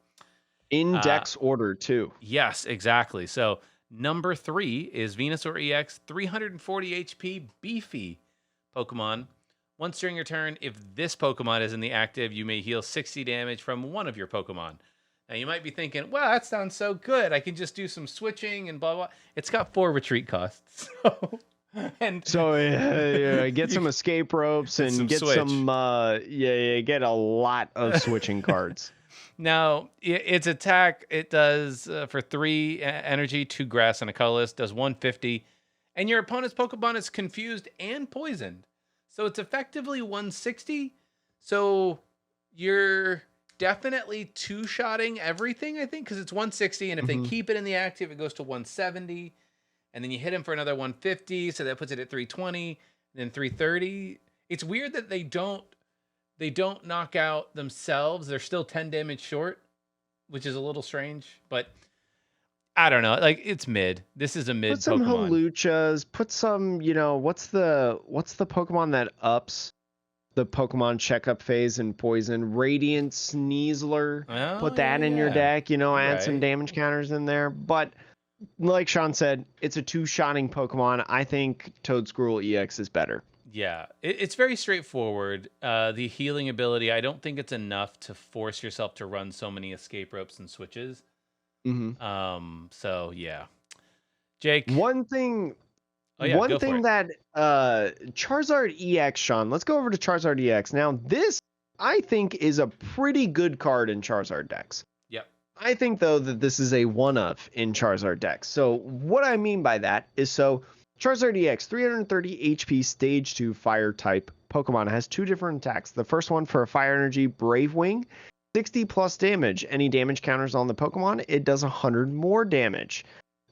in Dex order too. Yes, exactly. So number 3 is Venusaur EX, 340 HP, beefy Pokemon. Once during your turn, if this Pokemon is in the active, you may heal 60 damage from one of your Pokemon. Now, you might be thinking, wow, that sounds so good. I can just do some switching and blah, blah. It's got 4 retreat costs. So get some escape ropes and get switch. Get a lot of switching cards. Now, its attack, it does for 3 energy, 2 grass, and a colorless, does 150. And your opponent's Pokemon is confused and poisoned. So it's effectively 160. So you're definitely 2-shotting everything, I think, because it's 160. And if they keep it in the active, it goes to 170. And then you hit him for another 150. So that puts it at 320, then 330. It's weird that they don't knock out themselves. They're still 10 damage short, which is a little strange, but I don't know. Like, it's mid. This is a mid Pokemon. Put some Hawluchas. Put some, what's the Pokemon that ups the Pokemon checkup phase in poison? Radiant Sneasler. Oh, put that in your deck, add some damage counters in there. But like Sean said, it's a 2-shotting Pokemon. I think Toedscruel EX is better. Yeah, it's very straightforward. The healing ability, I don't think it's enough to force yourself to run so many escape ropes and switches. So yeah, Jake. One thing that Charizard EX, Sean. Let's go over to Charizard EX now. This I think is a pretty good card in Charizard decks. Yep. I think though that this is a one-of in Charizard decks. So what I mean by that is Charizard EX, 330 HP, Stage 2 Fire type Pokemon. It has 2 different attacks. The first one for a Fire Energy, Brave Wing, 60 plus damage. Any damage counters on the Pokemon, it does 100 more damage.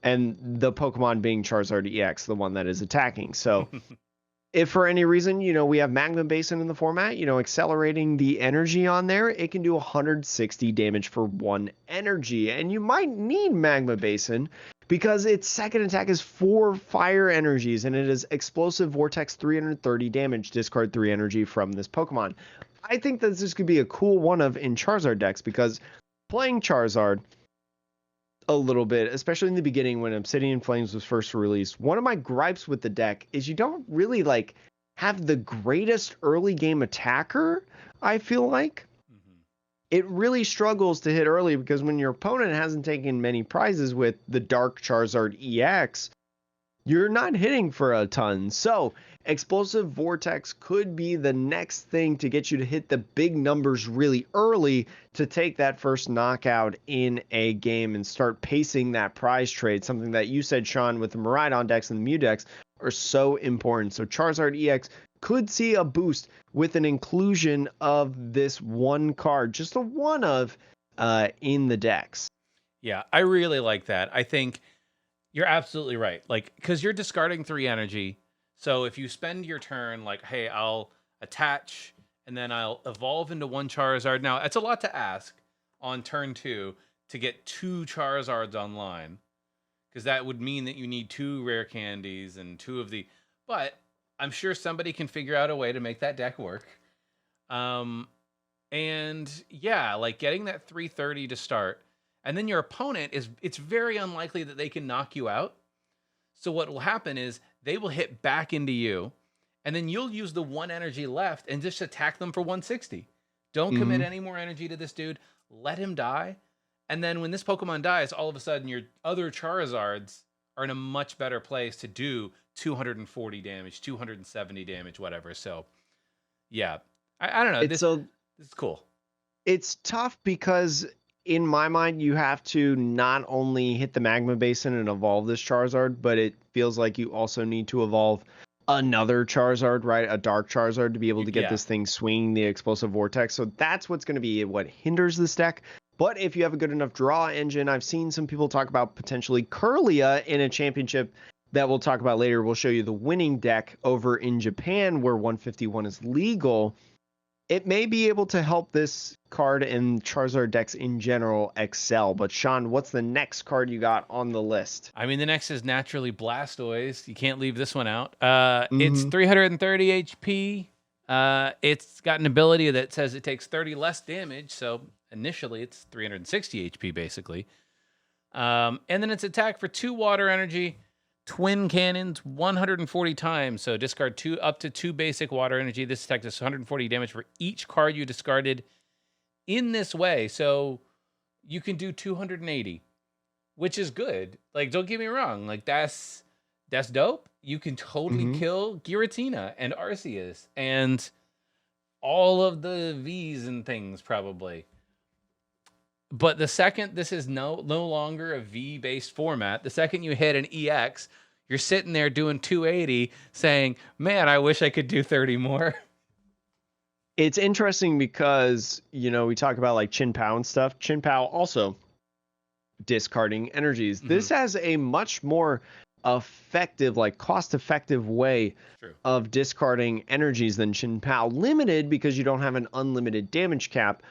And the Pokemon being Charizard EX, the one that is attacking. So if for any reason, we have Magma Basin in the format, accelerating the energy on there, it can do 160 damage for 1 energy. And you might need Magma Basin because its second attack is 4 fire energies, and it is Explosive Vortex, 330 damage, discard 3 energy from this Pokemon. I think that this could be a cool one-of in Charizard decks, because playing Charizard a little bit, especially in the beginning when Obsidian Flames was first released, one of my gripes with the deck is you don't really have the greatest early game attacker, I feel like. It really struggles to hit early because when your opponent hasn't taken many prizes with the Dark Charizard EX, you're not hitting for a ton. So Explosive Vortex could be the next thing to get you to hit the big numbers really early to take that first knockout in a game and start pacing that prize trade, something that you said, Sean, with the Miraidon decks and the Mew decks are so important. So Charizard EX could see a boost with an inclusion of this one card, just a one of in the decks. Yeah, I really like that. I think you're absolutely right. Like, because you're discarding 3 energy. So if you spend your turn, like, hey, I'll attach and then I'll evolve into 1 Charizard. Now, it's a lot to ask on turn 2 to get 2 Charizards online, because that would mean that you need 2 rare candies and 2 of the. But I'm sure somebody can figure out a way to make that deck work. And yeah, like getting that 330 to start. And then your opponent it's very unlikely that they can knock you out. So what will happen is they will hit back into you, and then you'll use the 1 energy left and just attack them for 160. Don't commit any more energy to this dude. Let him die. And then when this Pokemon dies, all of a sudden your other Charizards are in a much better place to do 240 damage, 270 damage, whatever. So yeah, I don't know. This is cool. It's tough because in my mind, you have to not only hit the Magma Basin and evolve this Charizard, but it feels like you also need to evolve another Charizard, right? A Dark Charizard to be able to get this thing swinging the Explosive Vortex. So that's what's going to be what hinders this deck. But if you have a good enough draw engine, I've seen some people talk about potentially Curlia in a championship that we'll talk about later. We'll show you the winning deck over in Japan where 151 is legal. It may be able to help this card and Charizard decks in general excel. But Sean, what's the next card you got on the list? I mean, the next is naturally Blastoise. You can't leave this one out. It's 330 HP. It's got an ability that says it takes 30 less damage. So initially it's 360 HP basically. And then its attack for 2 water energy. Twin cannons 140 times, so discard up to 2 basic water energy. This attack does 140 damage for each card you discarded in this way. So you can do 280, which is good. Like, don't get me wrong, like that's dope. You can totally kill Giratina and Arceus and all of the V's and things probably. But the second this is no longer a V-based format, the second you hit an EX, you're sitting there doing 280 saying, man, I wish I could do 30 more. It's interesting because, you know, we talk about like Chin Pao and stuff. Chin Pao also discarding energies. This has a much more effective, like cost-effective way of discarding energies than Chin Pao. Limited because you don't have an unlimited damage cap.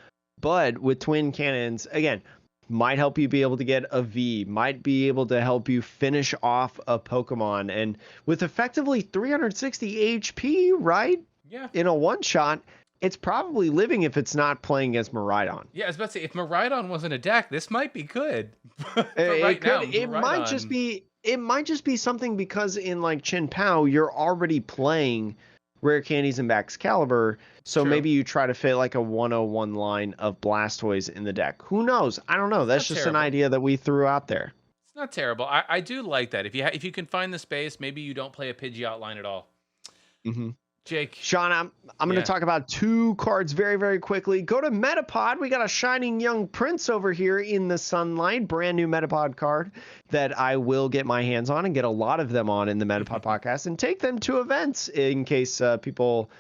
But with twin cannons, again, might help you be able to get a V, might be able to help you finish off a Pokemon. And with effectively 360 HP, right? Yeah. In a one-shot, it's probably living if it's not playing against Miraidon. Yeah, I was about to say, if Miraidon wasn't a deck, this might be good. It might just be something because in like Chin Pao, you're already playing Rare Candies and Excalibur, so maybe you try to fit like a 101 line of Blastoise in the deck. Who knows? I don't know. That's just an idea that we threw out there. It's not terrible. I do like that. If you can find the space, maybe you don't play a Pidgey outline at all. Jake. Sean, I'm going to talk about 2 cards very, very quickly. Go to Metapod. We got a Shining Young Prince over here in the sunlight. Brand new Metapod card that I will get my hands on and get a lot of them on in the Metapod podcast and take them to events in case people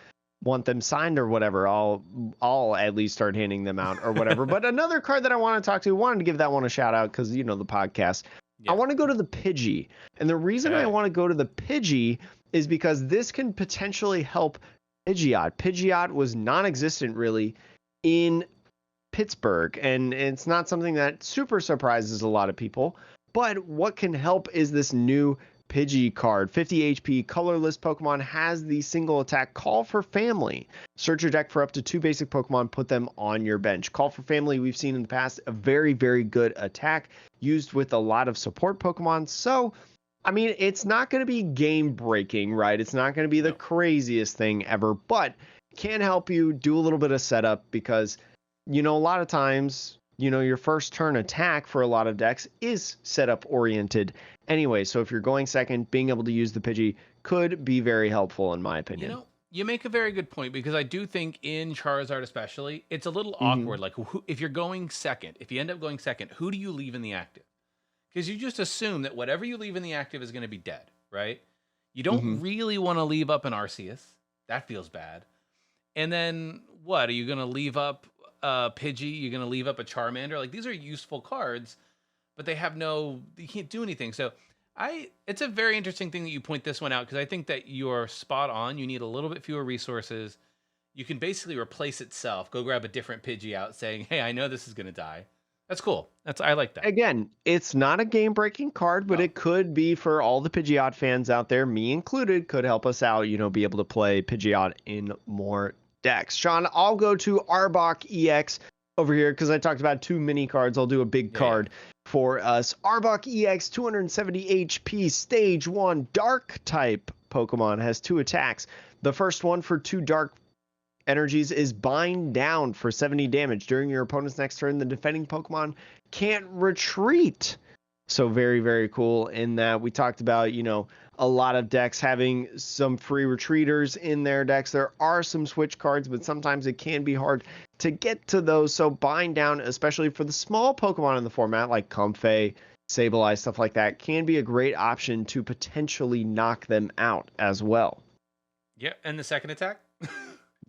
want them signed or whatever. I'll at least start handing them out or whatever. But another card that I want to talk to, wanted to give that one a shout out because, you know, the podcast. I want to go to the Pidgey. And the reason I want to go to the Pidgey is because this can potentially help Pidgeot. Pidgeot was non-existent really in Pittsburgh, and it's not something that super surprises a lot of people. But what can help is this new Pidgey card. 50 HP, colorless Pokemon, has the single attack Call for Family. Search your deck for up to 2 basic Pokemon, put them on your bench. Call for Family, we've seen in the past, a very, very good attack used with a lot of support Pokemon. So, I mean, it's not going to be game breaking, right? It's not going to be the craziest thing ever, but can help you do a little bit of setup because, you know, a lot of times, you know, your first turn attack for a lot of decks is setup oriented anyway. So if you're going second, being able to use the Pidgey could be very helpful in my opinion. You know, you make a very good point because I do think in Charizard especially, it's a little awkward. Like if you're going second, if you end up going second, who do you leave in the active? Because you just assume that whatever you leave in the active is going to be dead, right? You don't really want to leave up an Arceus. That feels bad. And then what? Are you going to leave up Pidgey? You're going to leave up a Charmander? Like, these are useful cards, but they have you can't do anything. So it's a very interesting thing that you point this one out, because I think that you're spot on. You need a little bit fewer resources. You can basically replace itself. Go grab a different Pidgey out saying, hey, I know this is going to die. That's cool. I like that. Again, it's not a game-breaking card, but it could be for all the Pidgeot fans out there, me included, could help us out, be able to play Pidgeot in more decks. Sean, I'll go to Arbok EX over here because I talked about 2 mini cards. I'll do a big card for us. Arbok EX, 270 HP, Stage 1, Dark type Pokemon, has 2 attacks. The first one for 2 Dark energies is Bind Down for 70 damage. During your opponent's next turn, the defending Pokemon can't retreat. So very, very cool in that. We talked about, a lot of decks having some free retreaters in their decks. There are some switch cards, but sometimes it can be hard to get to those. So Bind Down, especially for the small Pokemon in the format like Comfey, Sableye, stuff like that, can be a great option to potentially knock them out as well. Yeah, and the second attack?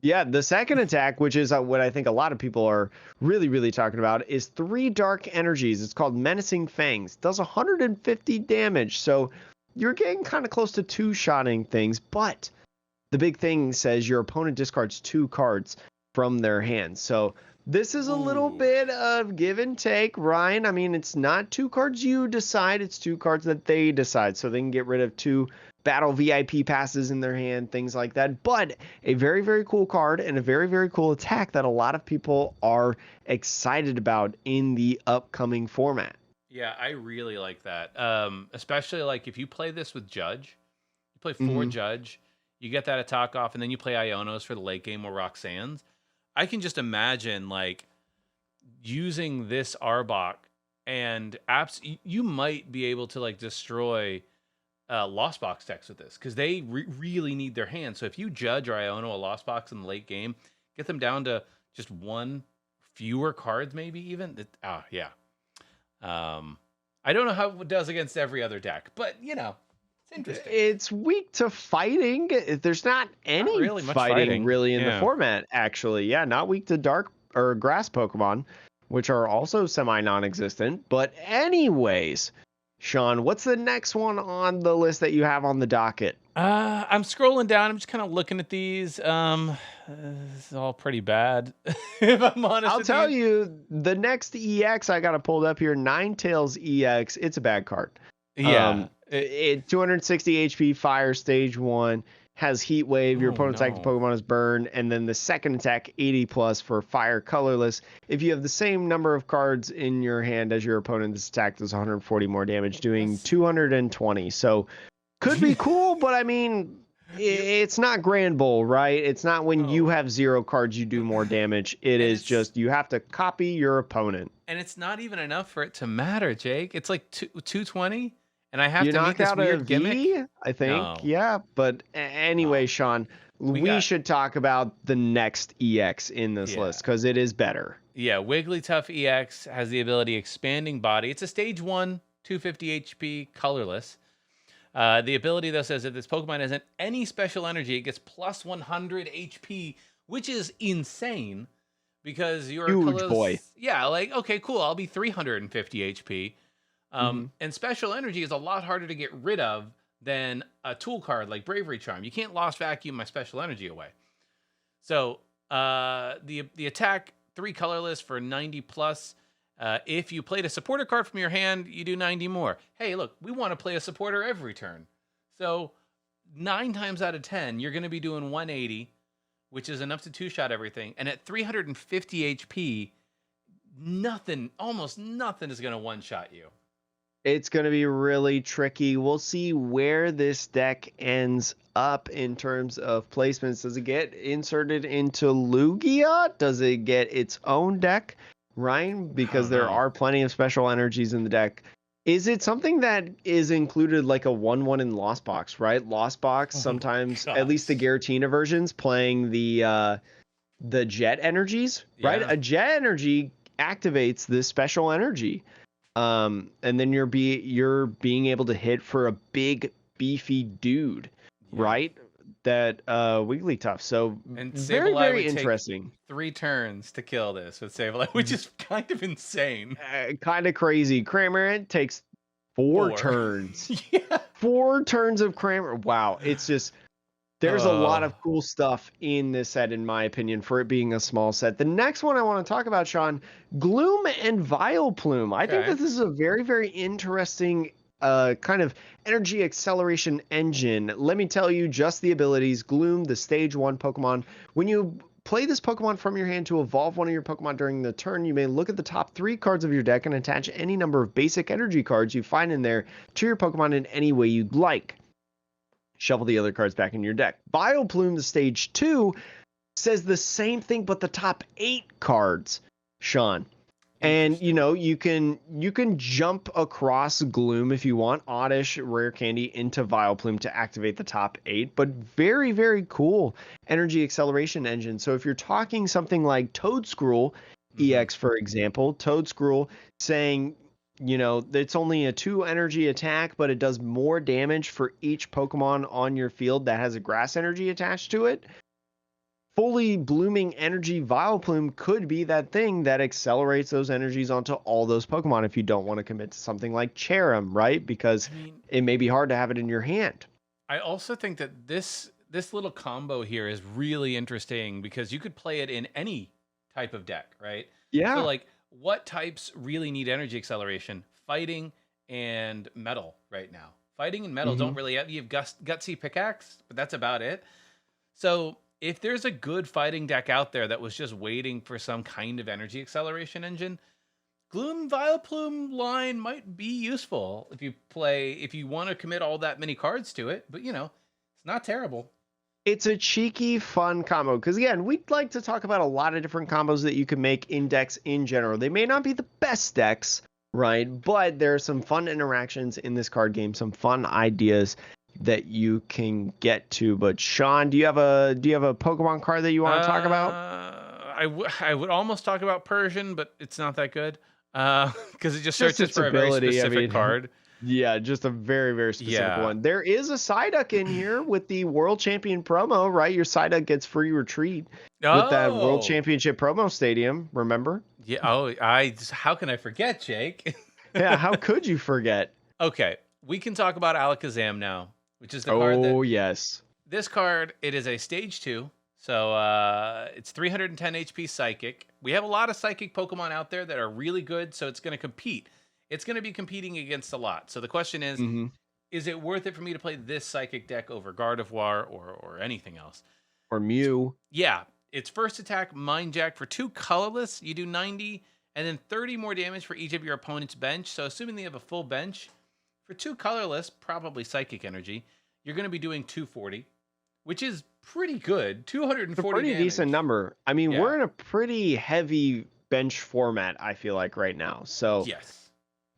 Yeah, the second attack, which is what I think a lot of people are really, really talking about, is 3 Dark Energies. It's called Menacing Fangs. Does 150 damage, so you're getting kind of close to 2-shotting things, but the big thing says your opponent discards 2 cards from their hand. So this is a little bit of give and take, Ryan. I mean, it's not 2 cards you decide, it's 2 cards that they decide, so they can get rid of 2 battle VIP passes in their hand, things like that. But a very, very cool card and a very, very cool attack that a lot of people are excited about in the upcoming format. Yeah, I really like that. Especially like if you play this with Judge, you play 4 Judge, you get that attack off, and then you play Ionos for the late game or Roxanne's. I can just imagine like using this Arbok and you might be able to like destroy Lost Box decks with this, because they really need their hand. So if you Judge or Iono a Lost Box in the late game, get them down to just 1 fewer cards, maybe even. I don't know how it does against every other deck, but it's interesting. It's weak to fighting. There's not any really much fighting really in the format, actually. Yeah, not weak to dark or grass Pokemon, which are also semi-non-existent. But anyways, Sean, what's the next one on the list that you have on the docket? I'm scrolling down. I'm just kind of looking at these. This is all pretty bad, if I'm honest. I'll tell you, the next EX I got it pulled up here, Ninetales EX. It's a bad card. Yeah. 260 HP, Fire, Stage 1. Has Heat Wave, your opponent's active Pokemon is burned, and then the second attack 80 plus for Fire, colorless. If you have the same number of cards in your hand as your opponent, this attack does 140 more damage, doing 220. So could be cool, but I mean, it's not Grand Bull, right? It's not when you have 0 cards you do more damage. It's just you have to copy your opponent. And it's not even enough for it to matter, Jake. It's like 220. And I have to knock meet this out weird a gimmick. V, I think. Yeah, but anyway, Sean, we should talk about the next EX in this list because it is better. Yeah, Wigglytuff EX has the ability Expanding Body. It's a Stage 1, 250 HP, colorless. The ability, though, says if this Pokemon has any special energy, it gets plus 100 HP, which is insane because you're huge boy. Yeah, like, okay, cool. I'll be 350 HP. And special energy is a lot harder to get rid of than a tool card like Bravery Charm. You can't Lost Vacuum my special energy away. So the attack 3 colorless for 90 plus. If you played a supporter card from your hand, you do 90 more. Hey, look, we want to play a supporter every turn. So 9 times out of 10, you're going to be doing 180, which is enough to 2-shot everything. And at 350 HP, almost nothing is going to 1-shot you. It's going to be really tricky. We'll see where this deck ends up in terms of placements. Does it get inserted into Lugia? Does it get its own deck, Ryan? Because there are plenty of special energies in the deck. Is it something that is included like a 1/1 in Lost Box, right? Lost Box, sometimes, at least the Giratina versions, playing the Jet energies, right? A Jet energy activates this special energy. And then you're being able to hit for a big beefy dude, right? Wigglytuff. So And very, Sableye very would interesting. take 3 turns to kill this with Sableye, which is kind of insane. Kind of crazy. Cramorant takes 4 turns. Yeah. 4 turns of Cramorant. Wow. It's just, there's a lot of cool stuff in this set, in my opinion, for it being a small set. The next one I want to talk about, Sean, Gloom and Vileplume. I think that this is a very, very interesting kind of energy acceleration engine. Let me tell you just the abilities. Gloom, the stage 1 Pokemon. When you play this Pokemon from your hand to evolve one of your Pokemon during the turn, you may look at the top 3 cards of your deck and attach any number of basic energy cards you find in there to your Pokemon in any way you'd like. Shuffle the other cards back in your deck. Vileplume, the stage 2, says the same thing, but the top 8 cards, Sean. And you can jump across Gloom if you want, Oddish, Rare Candy into Vileplume to activate the top 8, but very, very cool energy acceleration engine. So if you're talking something like Toedscruel EX, for example, Toedscruel saying, it's only a 2 energy attack, but it does more damage for each Pokemon on your field that has a grass energy attached to it. Fully blooming energy Vileplume could be that thing that accelerates those energies onto all those Pokemon if you don't want to commit to something like Cherrim, right? Because it may be hard to have it in your hand. I also think that this little combo here is really interesting because you could play it in any type of deck, right? Yeah. So like, what types really need energy acceleration? Fighting and metal right now. Fighting and metal don't really have, you have Gutsy Pickaxe, but that's about it. So if there's a good fighting deck out there that was just waiting for some kind of energy acceleration engine, Gloom Vileplume line might be useful if you want to commit all that many cards to it, but it's not terrible. It's a cheeky, fun combo. Because again, we'd like to talk about a lot of different combos that you can make in decks in general. They may not be the best decks, right? But there are some fun interactions in this card game, some fun ideas that you can get to. But Sean, do you have a Pokemon card that you want to talk about? I would almost talk about Persian, but it's not that good because it just searches for ability, a very specific card. Yeah, just a very, very specific one. There is a Psyduck in here with the World Champion promo, right? Your Psyduck gets free retreat with that World Championship promo stadium, remember? Yeah. How can I forget, Jake? Yeah, how could you forget? Okay, we can talk about Alakazam now, which is the card that... Oh, yes. This card, it is a stage 2, so it's 310 HP Psychic. We have a lot of Psychic Pokemon out there that are really good, so it's going to compete. It's going to be competing against a lot. So the question is it worth it for me to play this Psychic deck over Gardevoir or anything else? Or Mew. Yeah. Its first attack, Mind Jack, for 2 colorless, you do 90, and then 30 more damage for each of your opponent's bench. So assuming they have a full bench, for 2 colorless, probably Psychic Energy, you're going to be doing 240, which is pretty good. 240 It's a pretty damage. decent number. I mean, we're in a pretty heavy bench format, I feel like, right now. So yes.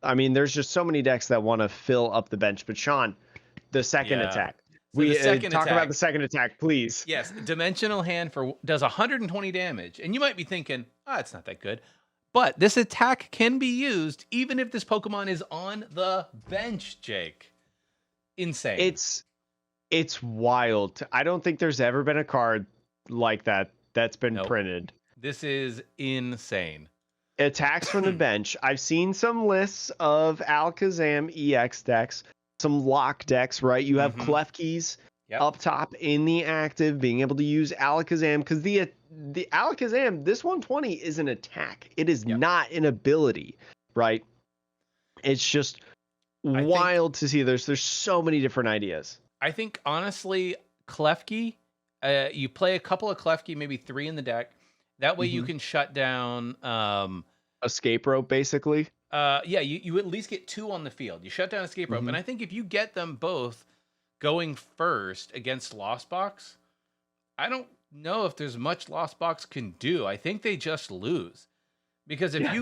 I mean, there's just so many decks that want to fill up the bench. But Sean, the second attack. So Talk about the second attack, please. Yes, Dimensional Hand does 120 damage. And you might be thinking, it's not that good. But this attack can be used even if this Pokemon is on the bench, Jake. Insane. It's wild. I don't think there's ever been a card like that's been printed. This is insane. Attacks from the bench. I've seen some lists of Alakazam EX decks, some lock decks, right? You have Klefki's up top in the active, being able to use Alakazam, because the Alakazam, this 120 is an attack. It is not an ability, right? It's just wild to see. There's so many different ideas. I think, honestly, Klefki, you play a couple of Klefki, maybe 3 in the deck. That way you can shut down... Escape Rope, basically. You at least get 2 on the field. You shut down Escape Rope. And I think if you get them both going first against Lost Box, I don't know if there's much Lost Box can do. I think they just lose. Because if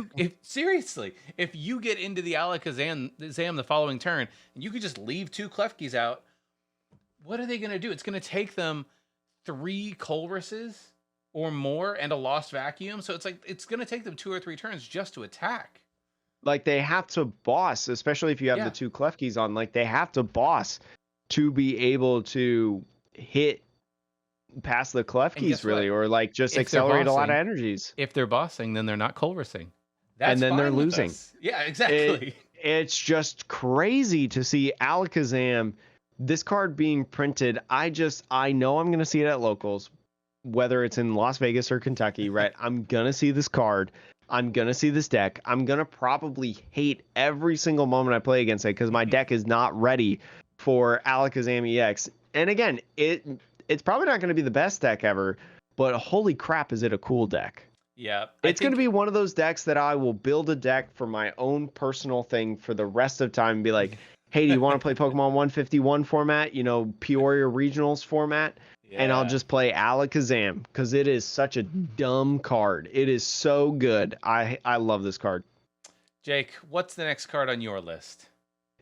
you get into the Alakazam the following turn, and you could just leave 2 Klefkis out, what are they going to do? It's going to take them 3 Colruses or more and a Lost Vacuum. So it's going to take them 2 or 3 turns just to attack. Like, they have to boss, especially if you have the 2 Klefkis on. Like, they have to boss to be able to hit past the And Klefkis guess what? really, or like just If they're accelerate a lot of bossing, energies. if they're bossing, then they're not Culversing. And That's then they're fine with losing. us. Yeah, It, exactly. it's just crazy to see Alakazam, this card being printed. I know I'm going to see it at locals, whether it's in Las Vegas or Kentucky, right? I'm going to see this card. I'm going to see this deck. I'm going to probably hate every single moment I play against it because my deck is not ready for Alakazam EX. And again, it's probably not going to be the best deck ever, but holy crap, is it a cool deck. Yeah. It's going to be one of those decks that I will build a deck for my own personal thing for the rest of time and be like, hey, do you want to play Pokemon 151 format, Peoria Regionals format? Yeah. And I'll just play Alakazam because it is such a dumb card. It is so good. I love this card. Jake, what's the next card on your list?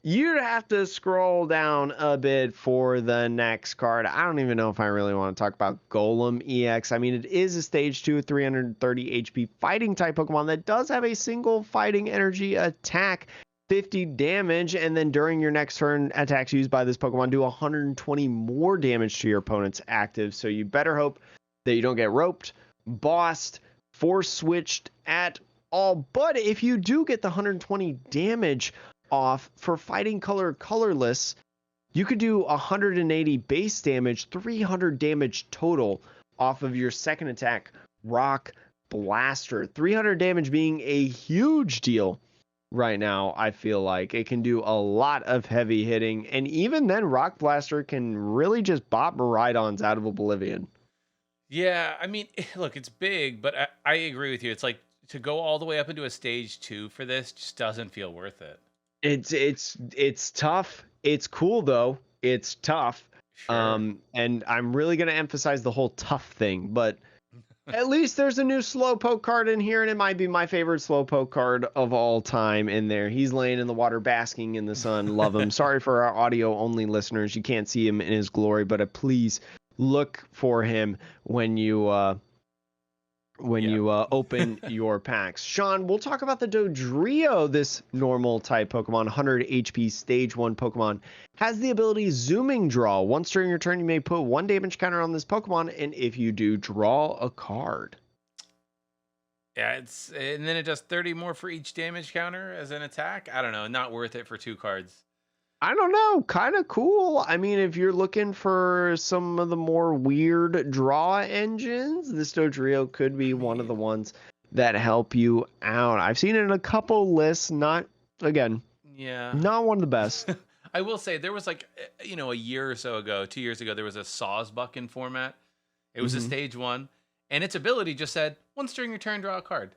You'd have to scroll down a bit for the next card. I don't even know if I really want to talk about Golem EX. I mean, it is a stage 2 330 HP fighting type Pokemon that does have a single fighting energy attack, 50 damage, and then during your next turn, attacks used by this Pokemon do 120 more damage to your opponent's active. So you better hope that you don't get roped, bossed, force switched at all. But if you do get the 120 damage off for fighting colorless, you could do 180 base damage, 300 damage total off of your second attack, Rock Blaster. 300 damage being a huge deal right now. I feel like it can do a lot of heavy hitting, and even then Rock Blaster can really just bop Miraidons out of oblivion. Yeah, I mean, look, it's big, but I agree with you. It's like to go all the way up into a stage 2 for this just doesn't feel worth it. It's tough. It's cool though. It's tough. Sure. And I'm really going to emphasize the whole tough thing, but at least there's a new Slowpoke card in here, and it might be my favorite Slowpoke card of all time in there. He's laying in the water, basking in the sun. Love him. Sorry for our audio-only listeners. You can't see him in his glory, but please look for him when you open your packs. Sean, we'll talk about the Dodrio. This normal type Pokemon, 100 HP stage 1 Pokemon, has the ability Zooming Draw. Once during your turn, you may put 1 damage counter on this Pokemon, and if you do, draw a card. Yeah, and then it does 30 more for each damage counter as an attack. I don't know, not worth it for 2 cards. I don't know, kind of cool. I mean, if you're looking for some of the more weird draw engines, this Dodrio could be one of the ones that help you out. I've seen it in a couple lists, not one of the best. I will say there was a year or so ago, 2 years ago, there was a Sawsbuck format. It was a stage 1, and its ability just said, once during your turn, draw a card.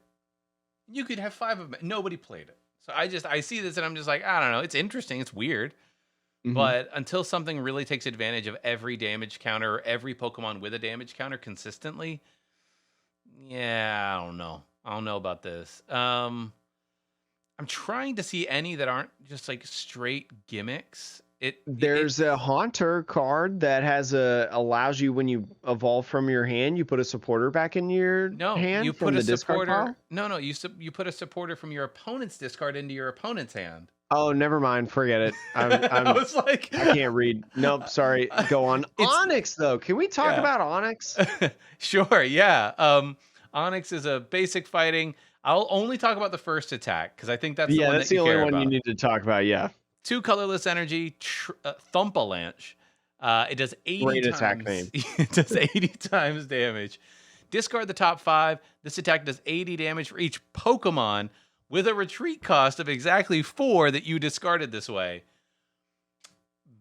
You could have 5 of them. Nobody played it. So I see this and I'm just like, I don't know. It's interesting. It's weird. But until something really takes advantage of every damage counter or every Pokemon with a damage counter consistently, yeah, I don't know. I don't know about this. I'm trying to see any that aren't just like straight gimmicks. There's a Haunter card that allows you, when you evolve from your hand, you put a supporter back in your hand. You from put the a discard supporter. pile? You put a supporter from your opponent's discard into your opponent's hand. Oh, never mind. Forget it. I was like, I can't read. Nope. Sorry. Go on. Onyx, though. Can we talk about Onyx? Sure. Yeah. Onyx is a basic fighting. I'll only talk about the first attack because I think that's the one that's the only one you need to talk about. Yeah. 2 colorless energy, Thumpalanche. It does 80 Great times. attack name. It does 80 times damage. Discard the top 5. This attack does 80 damage for each Pokemon with a retreat cost of exactly 4 that you discarded this way.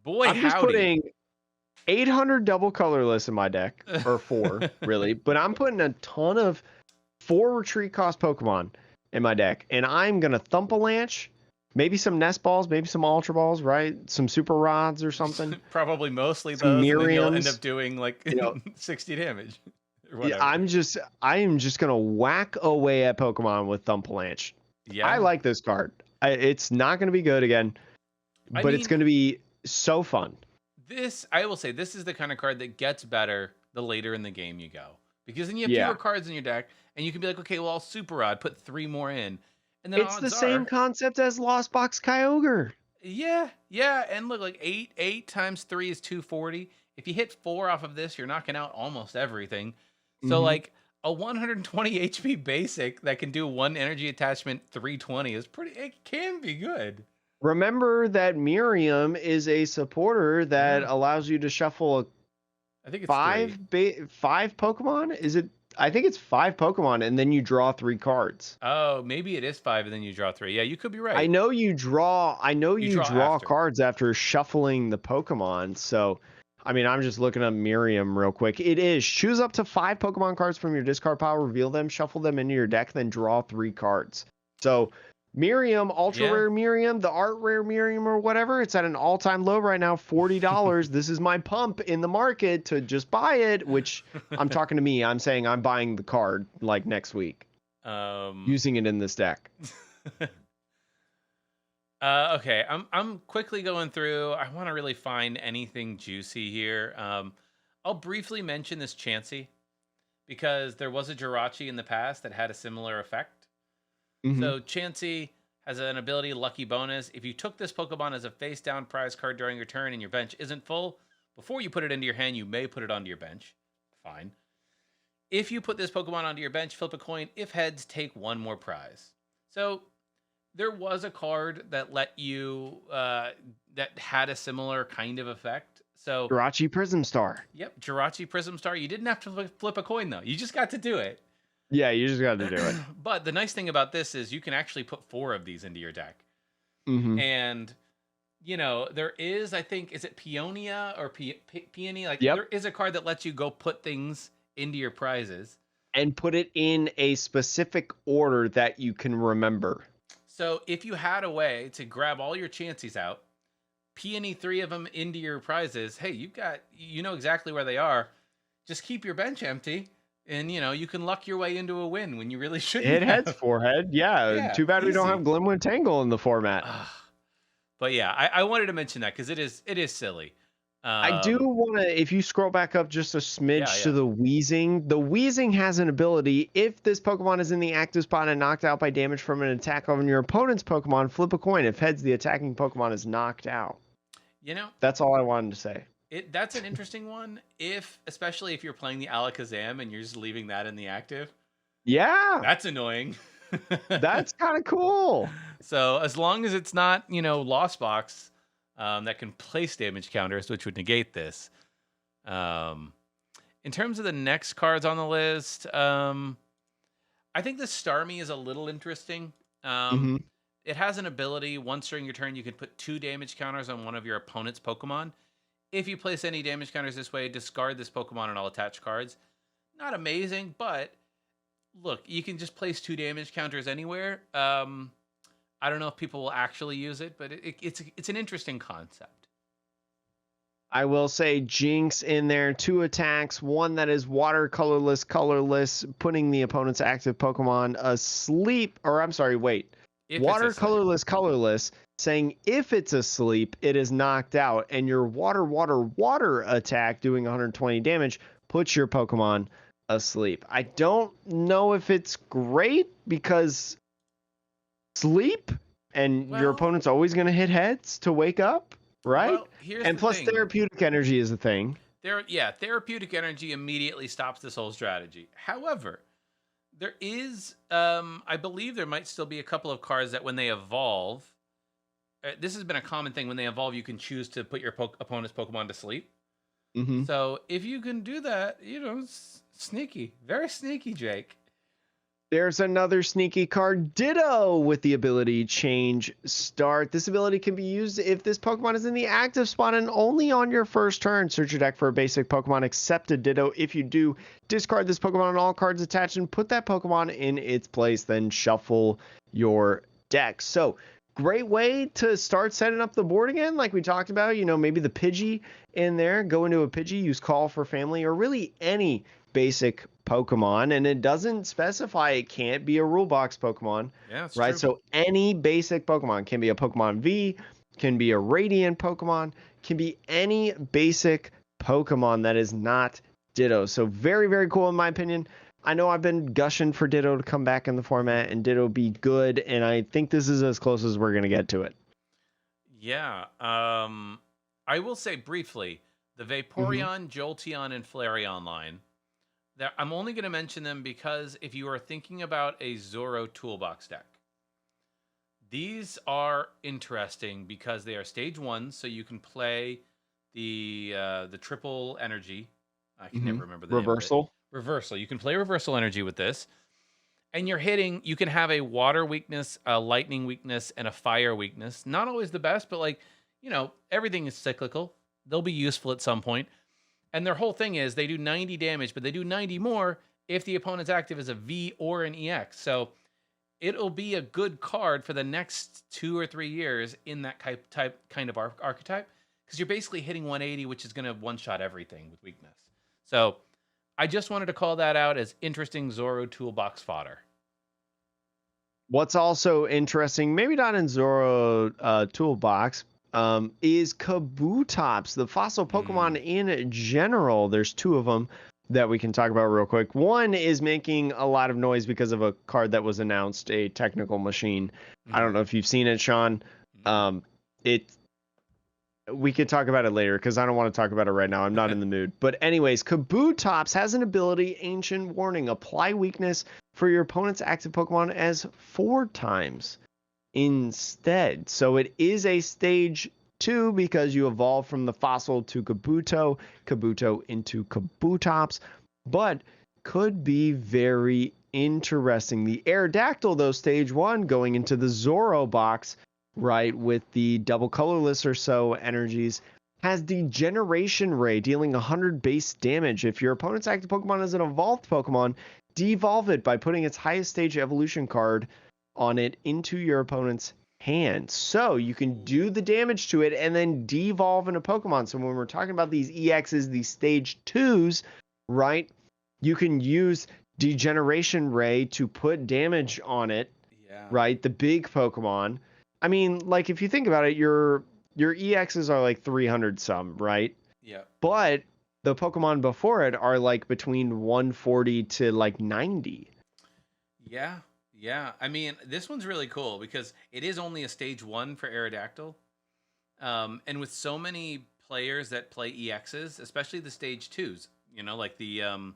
Boy, I'm just putting 800 double colorless in my deck, or 4 really, but I'm putting a ton of 4 retreat cost Pokemon in my deck, and I'm gonna Thumpalanche, maybe some Nest Balls, maybe some Ultra Balls, right? Some Super Rods or something. Probably mostly those. Miriams, and then you'll end up doing 60 damage. Yeah, I am just gonna whack away at Pokemon with Thumpalanche. Yeah, I like this card. It's not gonna be good again, but it's gonna be so fun. I will say, this is the kind of card that gets better the later in the game you go, because then you have fewer cards in your deck, and you can be like, okay, well, I'll Super Rod, put 3 more in, and then it's the same concept as Lost Box Kyogre. Yeah, and look, like 8 times 3 is 240. if you hit 4 off of this, you're knocking out almost everything. So, Mhm. like, a 120 HP basic that can do 1 energy attachment 320 is it can be good. Remember that Miriam is a supporter that Yeah. allows you to shuffle I think it's 5 3. 5 Pokemon? Is it? I think it's 5 Pokemon, and then you draw 3 cards. Oh, maybe it is 5 and then you draw 3. Yeah, you could be right. I know you draw You draw after. cards after shuffling the Pokemon. So, I mean, I'm just looking up Miriam real quick. It is choose up to 5 Pokemon cards from your discard pile, reveal them, shuffle them into your deck, then draw 3 cards. So, Miriam, ultra Yeah. rare Miriam, the art rare Miriam or whatever, it's at an all-time low right now, $40. This is my pump in the market to just buy it, which I'm talking to me. I'm saying I'm buying the card like next week. Using it in this deck. Okay, I'm quickly going through. I want to really find anything juicy here. I'll briefly mention this Chansey because there was a Jirachi in the past that had a similar effect. So Chansey has an ability, Lucky Bonus. If you took this Pokemon as a face-down prize card during your turn and your bench isn't full, before you put it into your hand, you may put it onto your bench. Fine. If you put this Pokemon onto your bench, flip a coin. If heads, take 1 more prize. So there was a card that let you that had a similar kind of effect. So Jirachi Prism Star. Yep, Jirachi Prism Star. You didn't have to flip a coin though. You just got to do it. Yeah, you just got to do it. But the nice thing about this is you can actually put 4 of these into your deck. And you know, there is, I think, is it Peonia or Peony? Like there is a card that lets you go put things into your prizes and put it in a specific order that you can remember. So if you had a way to grab all your Chanseys out, peony 3 of them into your prizes, hey, you know exactly where they are. Just keep your bench empty, and you know you can luck your way into a win when you really shouldn't. It heads forehead, yeah. Too bad we don't have Glimwood Tangle in the format. But yeah, I wanted to mention that because it is silly. I do want to, if you scroll back up just a smidge to the Wheezing has an ability. If this Pokemon is in the active spot and knocked out by damage from an attack on your opponent's Pokemon, flip a coin. If heads, the attacking Pokemon is knocked out. You know, that's all I wanted to say. That's an interesting one, especially if you're playing the Alakazam and you're just leaving that in the active. Yeah. That's annoying. That's kind of cool. So as long as it's not, you know, Lost Box, that can place damage counters, which would negate this. In terms of the next cards on the list, I think the Starmie is a little interesting. It has an ability, once during your turn, you can put 2 damage counters on one of your opponent's Pokemon. If you place any damage counters this way, discard this Pokemon and all attached cards. Not amazing, but look, you can just place 2 damage counters anywhere. I don't know if people will actually use it, but it's an interesting concept. I will say Jinx in there, 2 attacks, one that is water colorless, putting the opponent's active Pokemon asleep, or I'm sorry, wait. Water colorless, saying if it's asleep, it is knocked out, and your water attack doing 120 damage puts your Pokemon asleep. I don't know if it's great because sleep and your opponent's always going to hit heads to wake up, right? Well, and plus therapeutic energy is a thing. Therapeutic energy immediately stops this whole strategy. However, there is, I believe there might still be a couple of cards that when they evolve, this has been a common thing, when they evolve, you can choose to put your opponent's Pokemon to sleep. So if you can do that, you know, it's sneaky. Very sneaky, Jake. There's another sneaky card, Ditto, with the ability Change Start. This ability can be used if this Pokemon is in the active spot and only on your first turn. Search your deck for a basic Pokemon, accept a Ditto. If you do, discard this Pokemon and all cards attached and put that Pokemon in its place, then shuffle your deck. So, great way to start setting up the board again, like we talked about. You know, maybe the Pidgey in there, go into a Pidgey, use Call for Family, or really any basic Pokemon, and it doesn't specify it can't be a rule box Pokemon. Yeah, that's right. True. So any basic Pokemon can be a Pokemon V, can be a Radiant Pokemon, can be any basic Pokemon that is not Ditto. So very, very cool in my opinion. I know I've been gushing for Ditto to come back in the format and Ditto be good, and I think this is as close as we're going to get to it. Yeah. I will say briefly, the Mm-hmm. Vaporeon, Jolteon, and Flareon line. I'm only going to mention them because if you are thinking about a Zoro toolbox deck, these are interesting because they are stage 1, so you can play the triple energy. I can Mm-hmm. never remember the name of it. Reversal. Reversal. You can play reversal energy with this. And you're hitting, you can have a water weakness, a lightning weakness, and a fire weakness. Not always the best, but like, everything is cyclical. They'll be useful at some point. And their whole thing is they do 90 damage, but they do 90 more if the opponent's active is a V or an EX. So it'll be a good card for the next 2 or 3 years in that kind of archetype, because you're basically hitting 180, which is going to one-shot everything with weakness. So I just wanted to call that out as interesting Zoro toolbox fodder. What's also interesting, maybe not in Zoro toolbox, is Kabutops, the fossil Pokemon in general. There's 2 of them that we can talk about real quick. One is making a lot of noise because of a card that was announced, a technical machine. I don't know if you've seen it, Sean. We could talk about it later because I don't want to talk about it right now. I'm not in the mood. But anyways, Kabutops has an ability, Ancient Warning. Apply weakness for your opponent's active Pokemon as 4 times instead. So it is a stage 2 because you evolve from the fossil to Kabuto into Kabutops, but could be very interesting. The Aerodactyl, though, stage 1, going into the Zoro box, right, with the double colorless or so energies, has Degeneration Ray, dealing 100 base damage. If your opponent's active Pokemon is an evolved Pokemon, devolve it by putting its highest stage evolution card on it into your opponent's hand. So you can do the damage to it and then devolve in a Pokemon. So when we're talking about these EXs, these stage 2s, right, you can use Degeneration Ray to put damage on it, right, the big Pokemon. I mean, like, if you think about it, your EXs are like 300 some, right? Yeah. But the Pokemon before it are like between 140 to like 90. Yeah. Yeah. I mean, this one's really cool because it is only a stage 1 for Aerodactyl. And with so many players that play EXs, especially the stage 2s, like the,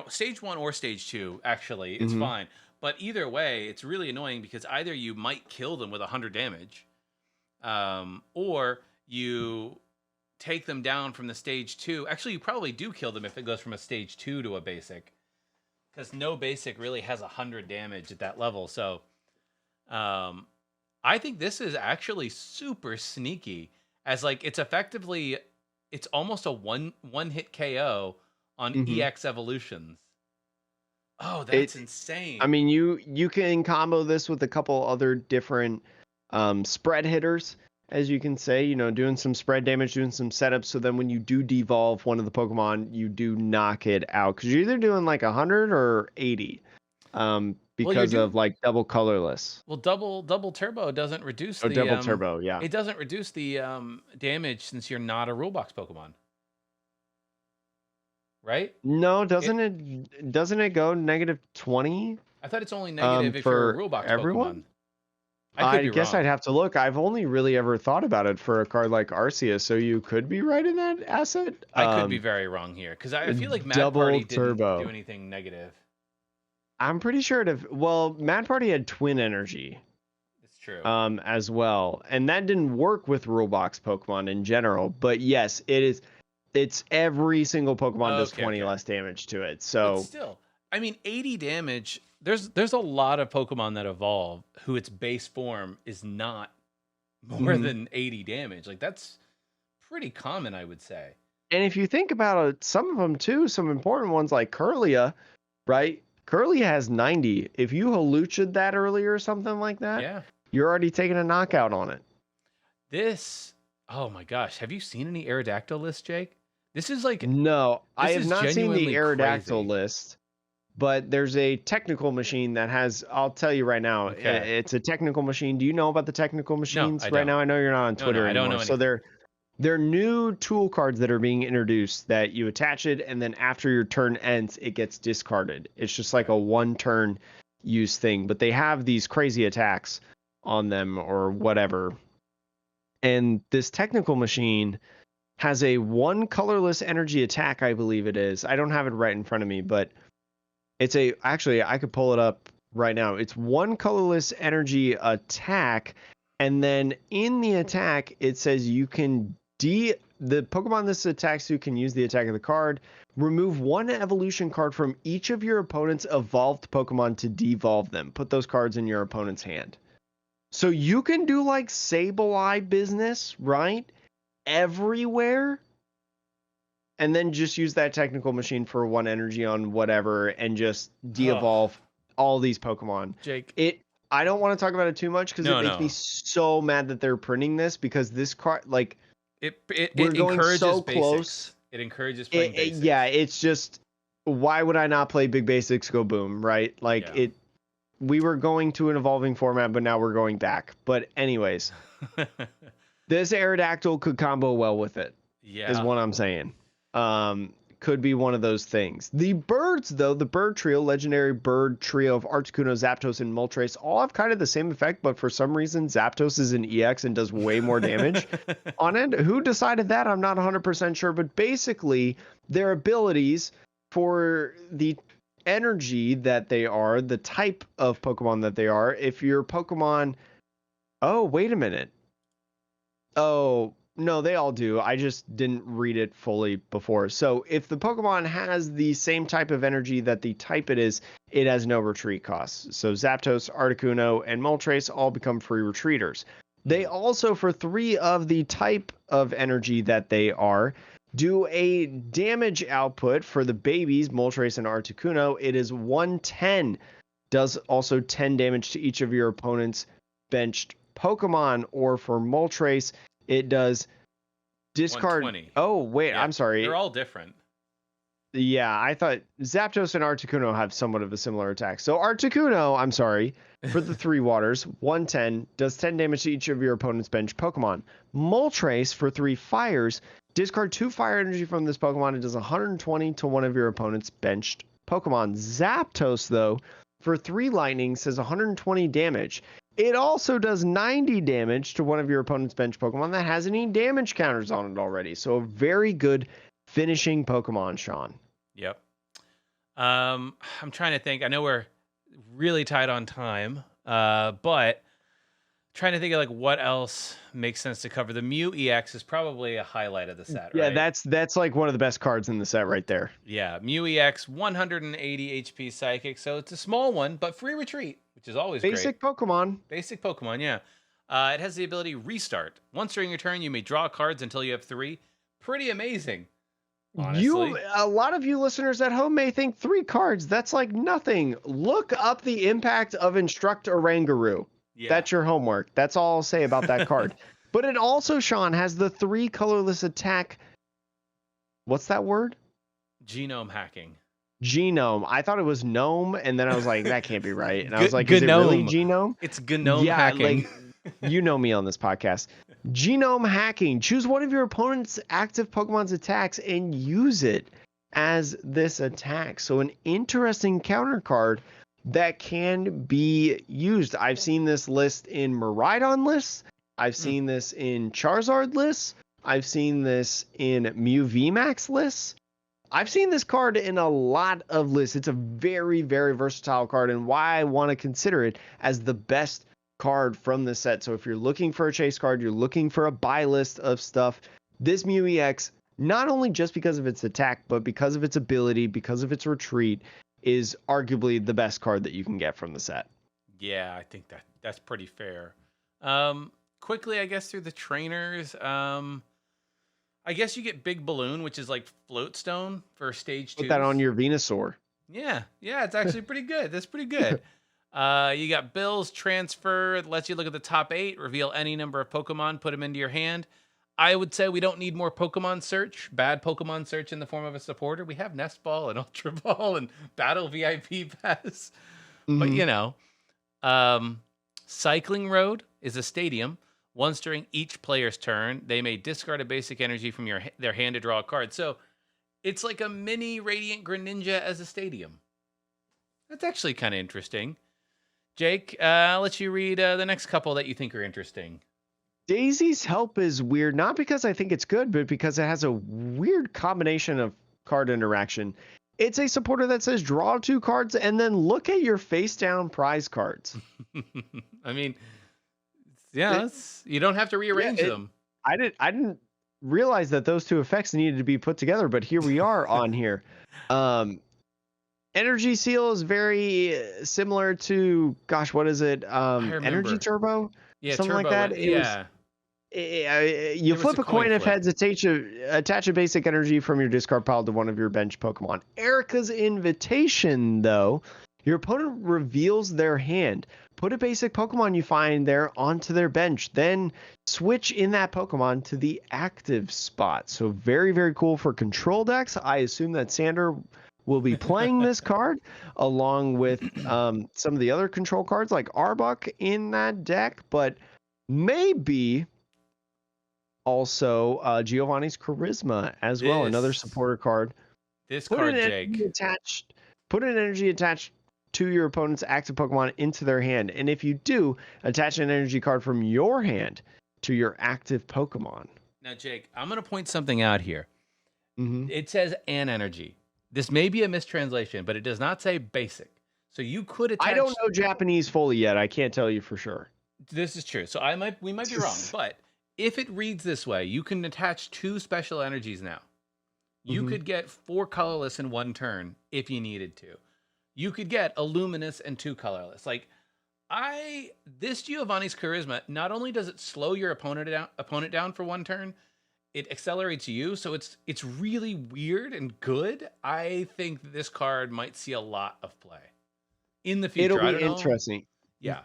stage 1 or stage 2, actually, it's fine. But either way, it's really annoying because either you might kill them with 100 damage, or you take them down from the stage 2. Actually, you probably do kill them if it goes from a stage 2 to a basic, because no basic really has 100 damage at that level. So I think this is actually super sneaky, as like it's almost a one-hit KO on EX evolutions. Oh, that's insane. I mean, you can combo this with a couple other different spread hitters, as you can say, doing some spread damage, doing some setups. So then when you do devolve one of the Pokemon, you do knock it out, because you're either doing like 100 or 80 because of like double colorless. Well, double turbo doesn't reduce the double turbo, yeah. It doesn't reduce the damage since you're not a rule box Pokemon. Right? No, doesn't it go -20? I thought it's only negative if you're a rule box everyone? Pokemon. I guess I'd have to look. I've only really ever thought about it for a card like Arceus, so you could be right in that asset. I could be very wrong here, because I feel like Mad Party didn't do anything negative. I'm pretty sure Mad Party had Twin Energy. It's true. As well, and that didn't work with rule box Pokemon in general. But yes, it is. It's every single Pokemon does 20 less damage to it. So but still, I mean, 80 damage. There's a lot of Pokemon that evolve who its base form is not more than 80 damage. Like, that's pretty common, I would say. And if you think about it, some of them too, some important ones like Kirlia, right? Kirlia has 90. If you Halucha'd that earlier or something like that, you're already taking a knockout on it. Oh my gosh, have you seen any Aerodactyl lists, Jake? This is like... No, I have not seen the Aerodactyl list, but there's a technical machine that has... I'll tell you right now, it's a technical machine. Do you know about the technical machines right now? I know you're not on Twitter anymore. I don't know. So they're new tool cards that are being introduced that you attach it, and then after your turn ends, it gets discarded. It's just like a one-turn use thing, but they have these crazy attacks on them or whatever. And this technical machine has a 1 colorless energy attack, I believe it is. I don't have it right in front of me, but actually, I could pull it up right now. It's 1 colorless energy attack, and then in the attack, it says you can the Pokemon this attacks you can use the attack of the card. Remove 1 evolution card from each of your opponent's evolved Pokemon to devolve them. Put those cards in your opponent's hand. So you can do like Sableye business, right? Everywhere. And then just use that technical machine for 1 energy on whatever and just de-evolve all these Pokemon. Jake. I don't want to talk about it too much because it makes me so mad that they're printing this, because this card, like, we're going so close. It encourages playing basics. Yeah, it's just, why would I not play Big Basics Go Boom, right? Like, we were going to an evolving format, but now we're going back. But anyways, this Aerodactyl could combo well with it, is what I'm saying. Could be one of those things. The birds, though, the bird trio, legendary bird trio of Articuno, Zapdos, and Moltres, all have kind of the same effect, but for some reason, Zapdos is an EX and does way more damage on it. Who decided that? I'm not 100% sure, but basically, their abilities for the energy that they are, the type of Pokemon that they are, if your Pokemon... Oh, wait a minute. Oh... No, they all do. I just didn't read it fully before. So if the Pokemon has the same type of energy that the type it is, it has no retreat costs. So Zapdos, Articuno, and Moltres all become free retreaters. They also, for 3 of the type of energy that they are, do a damage output for the babies, Moltres and Articuno. It is 110. Does also 10 damage to each of your opponent's benched Pokemon. Or for Moltres, it does discard. 120. Oh, wait, I'm sorry. They're all different. Yeah, I thought Zapdos and Articuno have somewhat of a similar attack. So Articuno, I'm sorry, for the 3 waters, 110, does 10 damage to each of your opponent's bench Pokemon. Moltres, for 3 fires, discard 2 fire energy from this Pokemon. It does 120 to one of your opponent's benched Pokemon. Zapdos, though, for 3 lightning, says 120 damage. It also does 90 damage to one of your opponent's bench Pokemon that has any damage counters on it already. So a very good finishing Pokemon, Sean. Yep. I'm trying to think. I know we're really tight on time, but trying to think of like what else makes sense to cover. The Mew EX is probably a highlight of the set, right? Yeah, that's like one of the best cards in the set right there. Yeah, Mew EX, 180 HP Psychic, so it's a small one, but free retreat, which is always basic great. Basic Pokemon, yeah. It has the ability Restart. Once during your turn, you may draw cards until you have 3. Pretty amazing, honestly. A lot of you listeners at home may think 3 cards, that's like nothing. Look up the impact of Instruct Oranguru. Yeah. That's your homework. That's all I'll say about that card. But it also, Sean, has the 3 colorless attack. What's that word? Genome hacking. Genome. I thought it was gnome, and then I was like, that can't be right. And I was like, is it really genome? It's gnome hacking. Like, you know me on this podcast. Genome hacking. Choose one of your opponent's active Pokemon's attacks and use it as this attack. So an interesting counter card that can be used. I've seen this list in Miraidon lists. I've seen this in Charizard lists. I've seen this in Mew VMAX lists. I've seen this card in a lot of lists. It's a very, very versatile card, and why I want to consider it as the best card from the set. So if you're looking for a chase card, you're looking for a buy list of stuff, this Mew EX, not only just because of its attack, but because of its ability, because of its retreat, is arguably the best card that you can get from the set. Yeah, I think that's pretty fair. Quickly, I guess, through the trainers, I guess you get Big Balloon, which is like Float Stone for stage 2. Put that on your Venusaur. Yeah, it's actually pretty good. That's pretty good. You got Bill's Transfer. It lets you look at the top 8, reveal any number of Pokemon, put them into your hand. I would say we don't need more Pokemon search, bad Pokemon search in the form of a supporter. We have Nest Ball and Ultra Ball and Battle VIP Pass. Mm-hmm. But, you know, Cycling Road is a stadium. Once during each player's turn, they may discard a basic energy from their hand to draw a card. So it's like a mini Radiant Greninja as a stadium. That's actually kind of interesting. Jake, I'll let you read the next couple that you think are interesting. Daisy's help is weird, not because I think it's good, but because it has a weird combination of card interaction. It's a supporter that says draw 2 cards and then look at your face down prize cards. I mean, yeah, you don't have to rearrange them. I didn't realize that those 2 effects needed to be put together, but here we are on here. Energy Seal is very similar to, gosh, what is it? Energy Turbo? Yeah, something Turbo, like that. You flip a coin if heads, attach a basic energy from your discard pile to one of your bench Pokemon. Erica's Invitation, though, your opponent reveals their hand. Put a basic Pokemon you find there onto their bench, then switch in that Pokemon to the active spot. So very, very cool for control decks. I assume that Sander will be playing this card along with some of the other control cards like Arbok in that deck, but maybe also Giovanni's Charisma as well, another supporter card. This card, Jake. Put an energy attached to your opponent's active Pokemon into their hand, and if you do, attach an energy card from your hand to your active Pokemon. Now, Jake, I'm going to point something out here. It says an energy. This may be a mistranslation, but it does not say basic. So you could attach... I don't know Japanese fully yet. I can't tell you for sure. This is true. So we might be wrong, but if it reads this way, you can attach 2 special energies now. You could get 4 colorless in 1 turn if you needed to. You could get a luminous and 2 colorless. Like, this Giovanni's Charisma, not only does it slow your opponent down for 1 turn, it accelerates you, so it's really weird and good. I think this card might see a lot of play in the future. It'll be interesting. Yeah.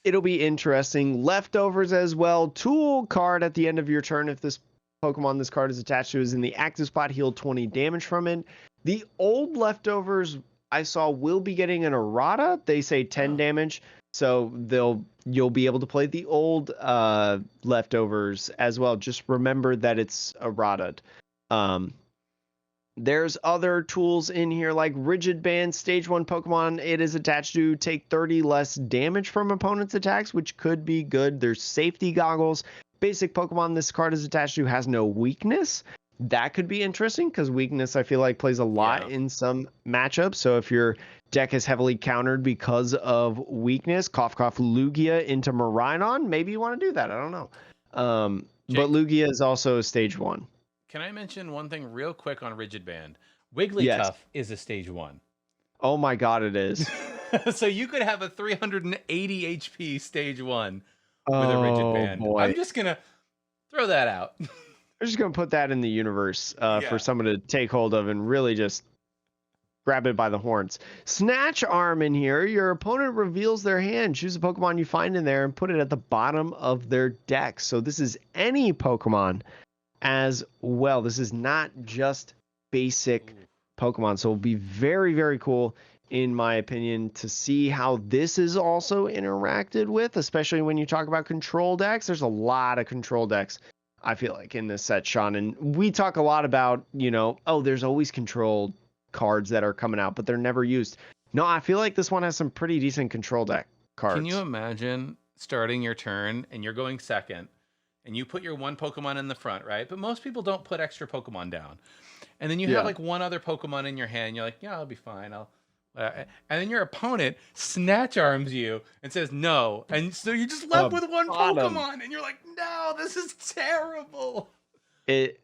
It'll be interesting. Leftovers as well. Tool card at the end of your turn. If this Pokemon this card is attached to is in the active spot, heal 20 damage from it. The old leftovers I saw will be getting an errata. They say 10 damage. So you'll be able to play the old leftovers as well. Just remember that it's errata. There's other tools in here like Rigid Band, Stage 1 Pokemon. It is attached to take 30 less damage from opponents' attacks, which could be good. There's Safety Goggles. Basic Pokemon this card is attached to has no weakness. That could be interesting because weakness, I feel like, plays a lot in some matchups. So if your deck is heavily countered because of weakness, Cough Cough Lugia into Miraidon, maybe you want to do that. I don't know. But Lugia is also a Stage 1. Can I mention one thing real quick on Rigid Band? Wigglytuff is a Stage 1. Oh my god, it is. So you could have a 380 HP Stage 1 with a Rigid Band. Boy. I'm just going to throw that out. I'm just going to put that in the universe for someone to take hold of and really just grab it by the horns. Snatch Arm in here. Your opponent reveals their hand. Choose a Pokemon you find in there and put it at the bottom of their deck. So this is any Pokemon as well. This is not just basic Pokemon. So it'll be very, very cool, in my opinion, to see how this is also interacted with, especially when you talk about control decks. There's a lot of control decks, I feel like, in this set, Sean. And we talk a lot about, there's always control cards that are coming out, but they're never used. No, I feel like this one has some pretty decent control deck cards. Can you imagine starting your turn and you're going second and you put your 1 Pokemon in the front, right? But most people don't put extra Pokemon down. And then you have like 1 other Pokemon in your hand. You're like, yeah, I'll be fine. And then your opponent snatch arms you and says no. And so you're just left with 1 Pokemon and you're like, no, this is terrible. It's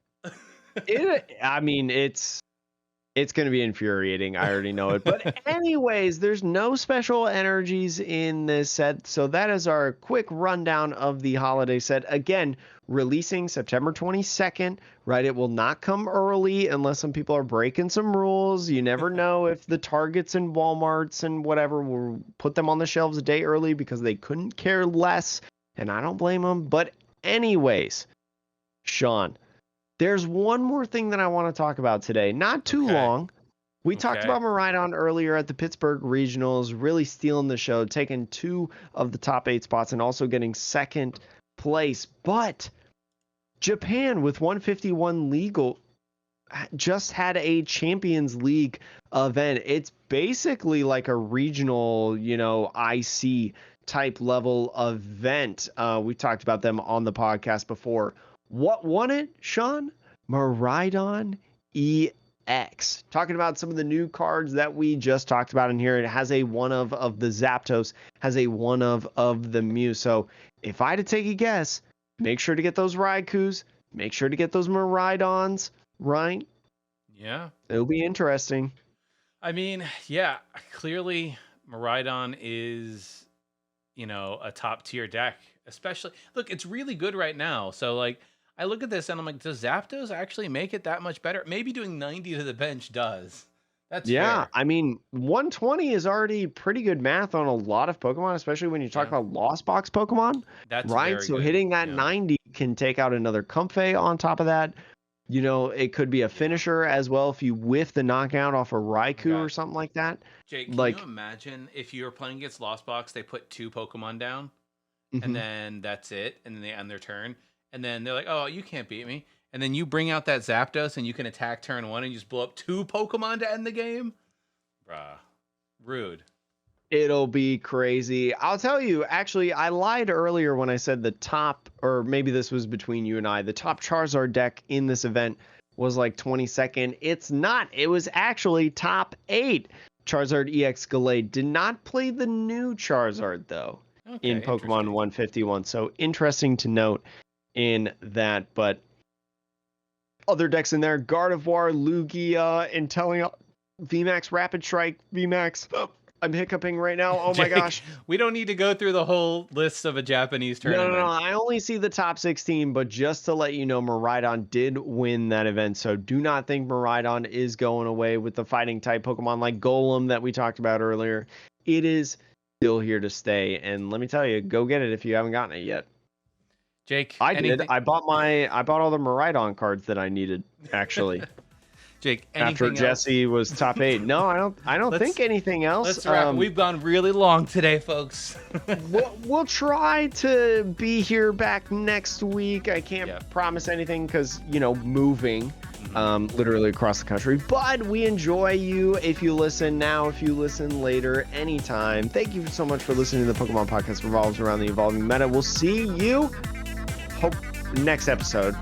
going to be infuriating. I already know it. But anyways, there's no special energies in this set. So that is our quick rundown of the holiday set. Again, releasing September 22nd, right? It will not come early unless some people are breaking some rules. You never know if the Targets and Walmarts and whatever will put them on the shelves a day early because they couldn't care less. And I don't blame them. But anyways, Sean, there's one more thing that I want to talk about today. Not too long. We talked about Miraidon earlier at the Pittsburgh Regionals, really stealing the show, taking 2 of the top 8 spots and also getting second place. But Japan with 151 legal just had a Champions League event. It's basically like a regional, IC type level event. We talked about them on the podcast before. What won it, Sean? Miraidon EX. Talking about some of the new cards that we just talked about in here. It has a one of the Zapdos, has a one of the Mew. So if I had to take a guess, make sure to get those Raikous, make sure to get those Miraidons, right? Yeah. It'll be interesting. I mean, yeah, clearly Miraidon is, a top tier deck. Especially, look, it's really good right now. So, like, I look at this and I'm like, does Zapdos actually make it that much better? Maybe doing 90 to the bench does. That's fair. I mean, 120 is already pretty good math on a lot of Pokemon, especially when you talk about Lost Box Pokemon. That's right. Very So good. hitting that 90 can take out another Comfey on top of that. It could be a finisher as well if you whiff the knockout off a Raikou or something like that. Jake, can you imagine if you were playing against Lost Box, they put 2 Pokemon down, and then that's it, and then they end their turn, and then they're like, oh, you can't beat me. And then you bring out that Zapdos, and you can attack turn 1 and you just blow up 2 Pokemon to end the game? Bruh. Rude. It'll be crazy. I'll tell you, actually, I lied earlier when I said the top, or maybe this was between you and I, the top Charizard deck in this event was like 22nd. It's not. It was actually top 8. Charizard EX Gallade did not play the new Charizard, though, in Pokemon 151. So interesting to note in that. But other decks in there, Gardevoir, Lugia, Inteleon, VMAX, Rapid Strike, VMAX. Oh, I'm hiccuping right now. Oh Jake, my gosh. We don't need to go through the whole list of a Japanese tournament. No. I only see the top 16, but just to let you know, Miraidon did win that event. So do not think Miraidon is going away with the fighting type Pokemon like Golem that we talked about earlier. It is still here to stay. And let me tell you, go get it if you haven't gotten it yet. Jake, I did. I bought all the Miraidon cards that I needed, actually. Jake, after Jesse was top 8. No, I don't think anything else. Let's wrap. We've gone really long today, folks. we'll try to be here back next week. I can't promise anything because, moving literally across the country. But we enjoy you if you listen now, if you listen later, anytime. Thank you so much for listening to the Pokemon Podcast revolves around the evolving meta. We'll see you next episode.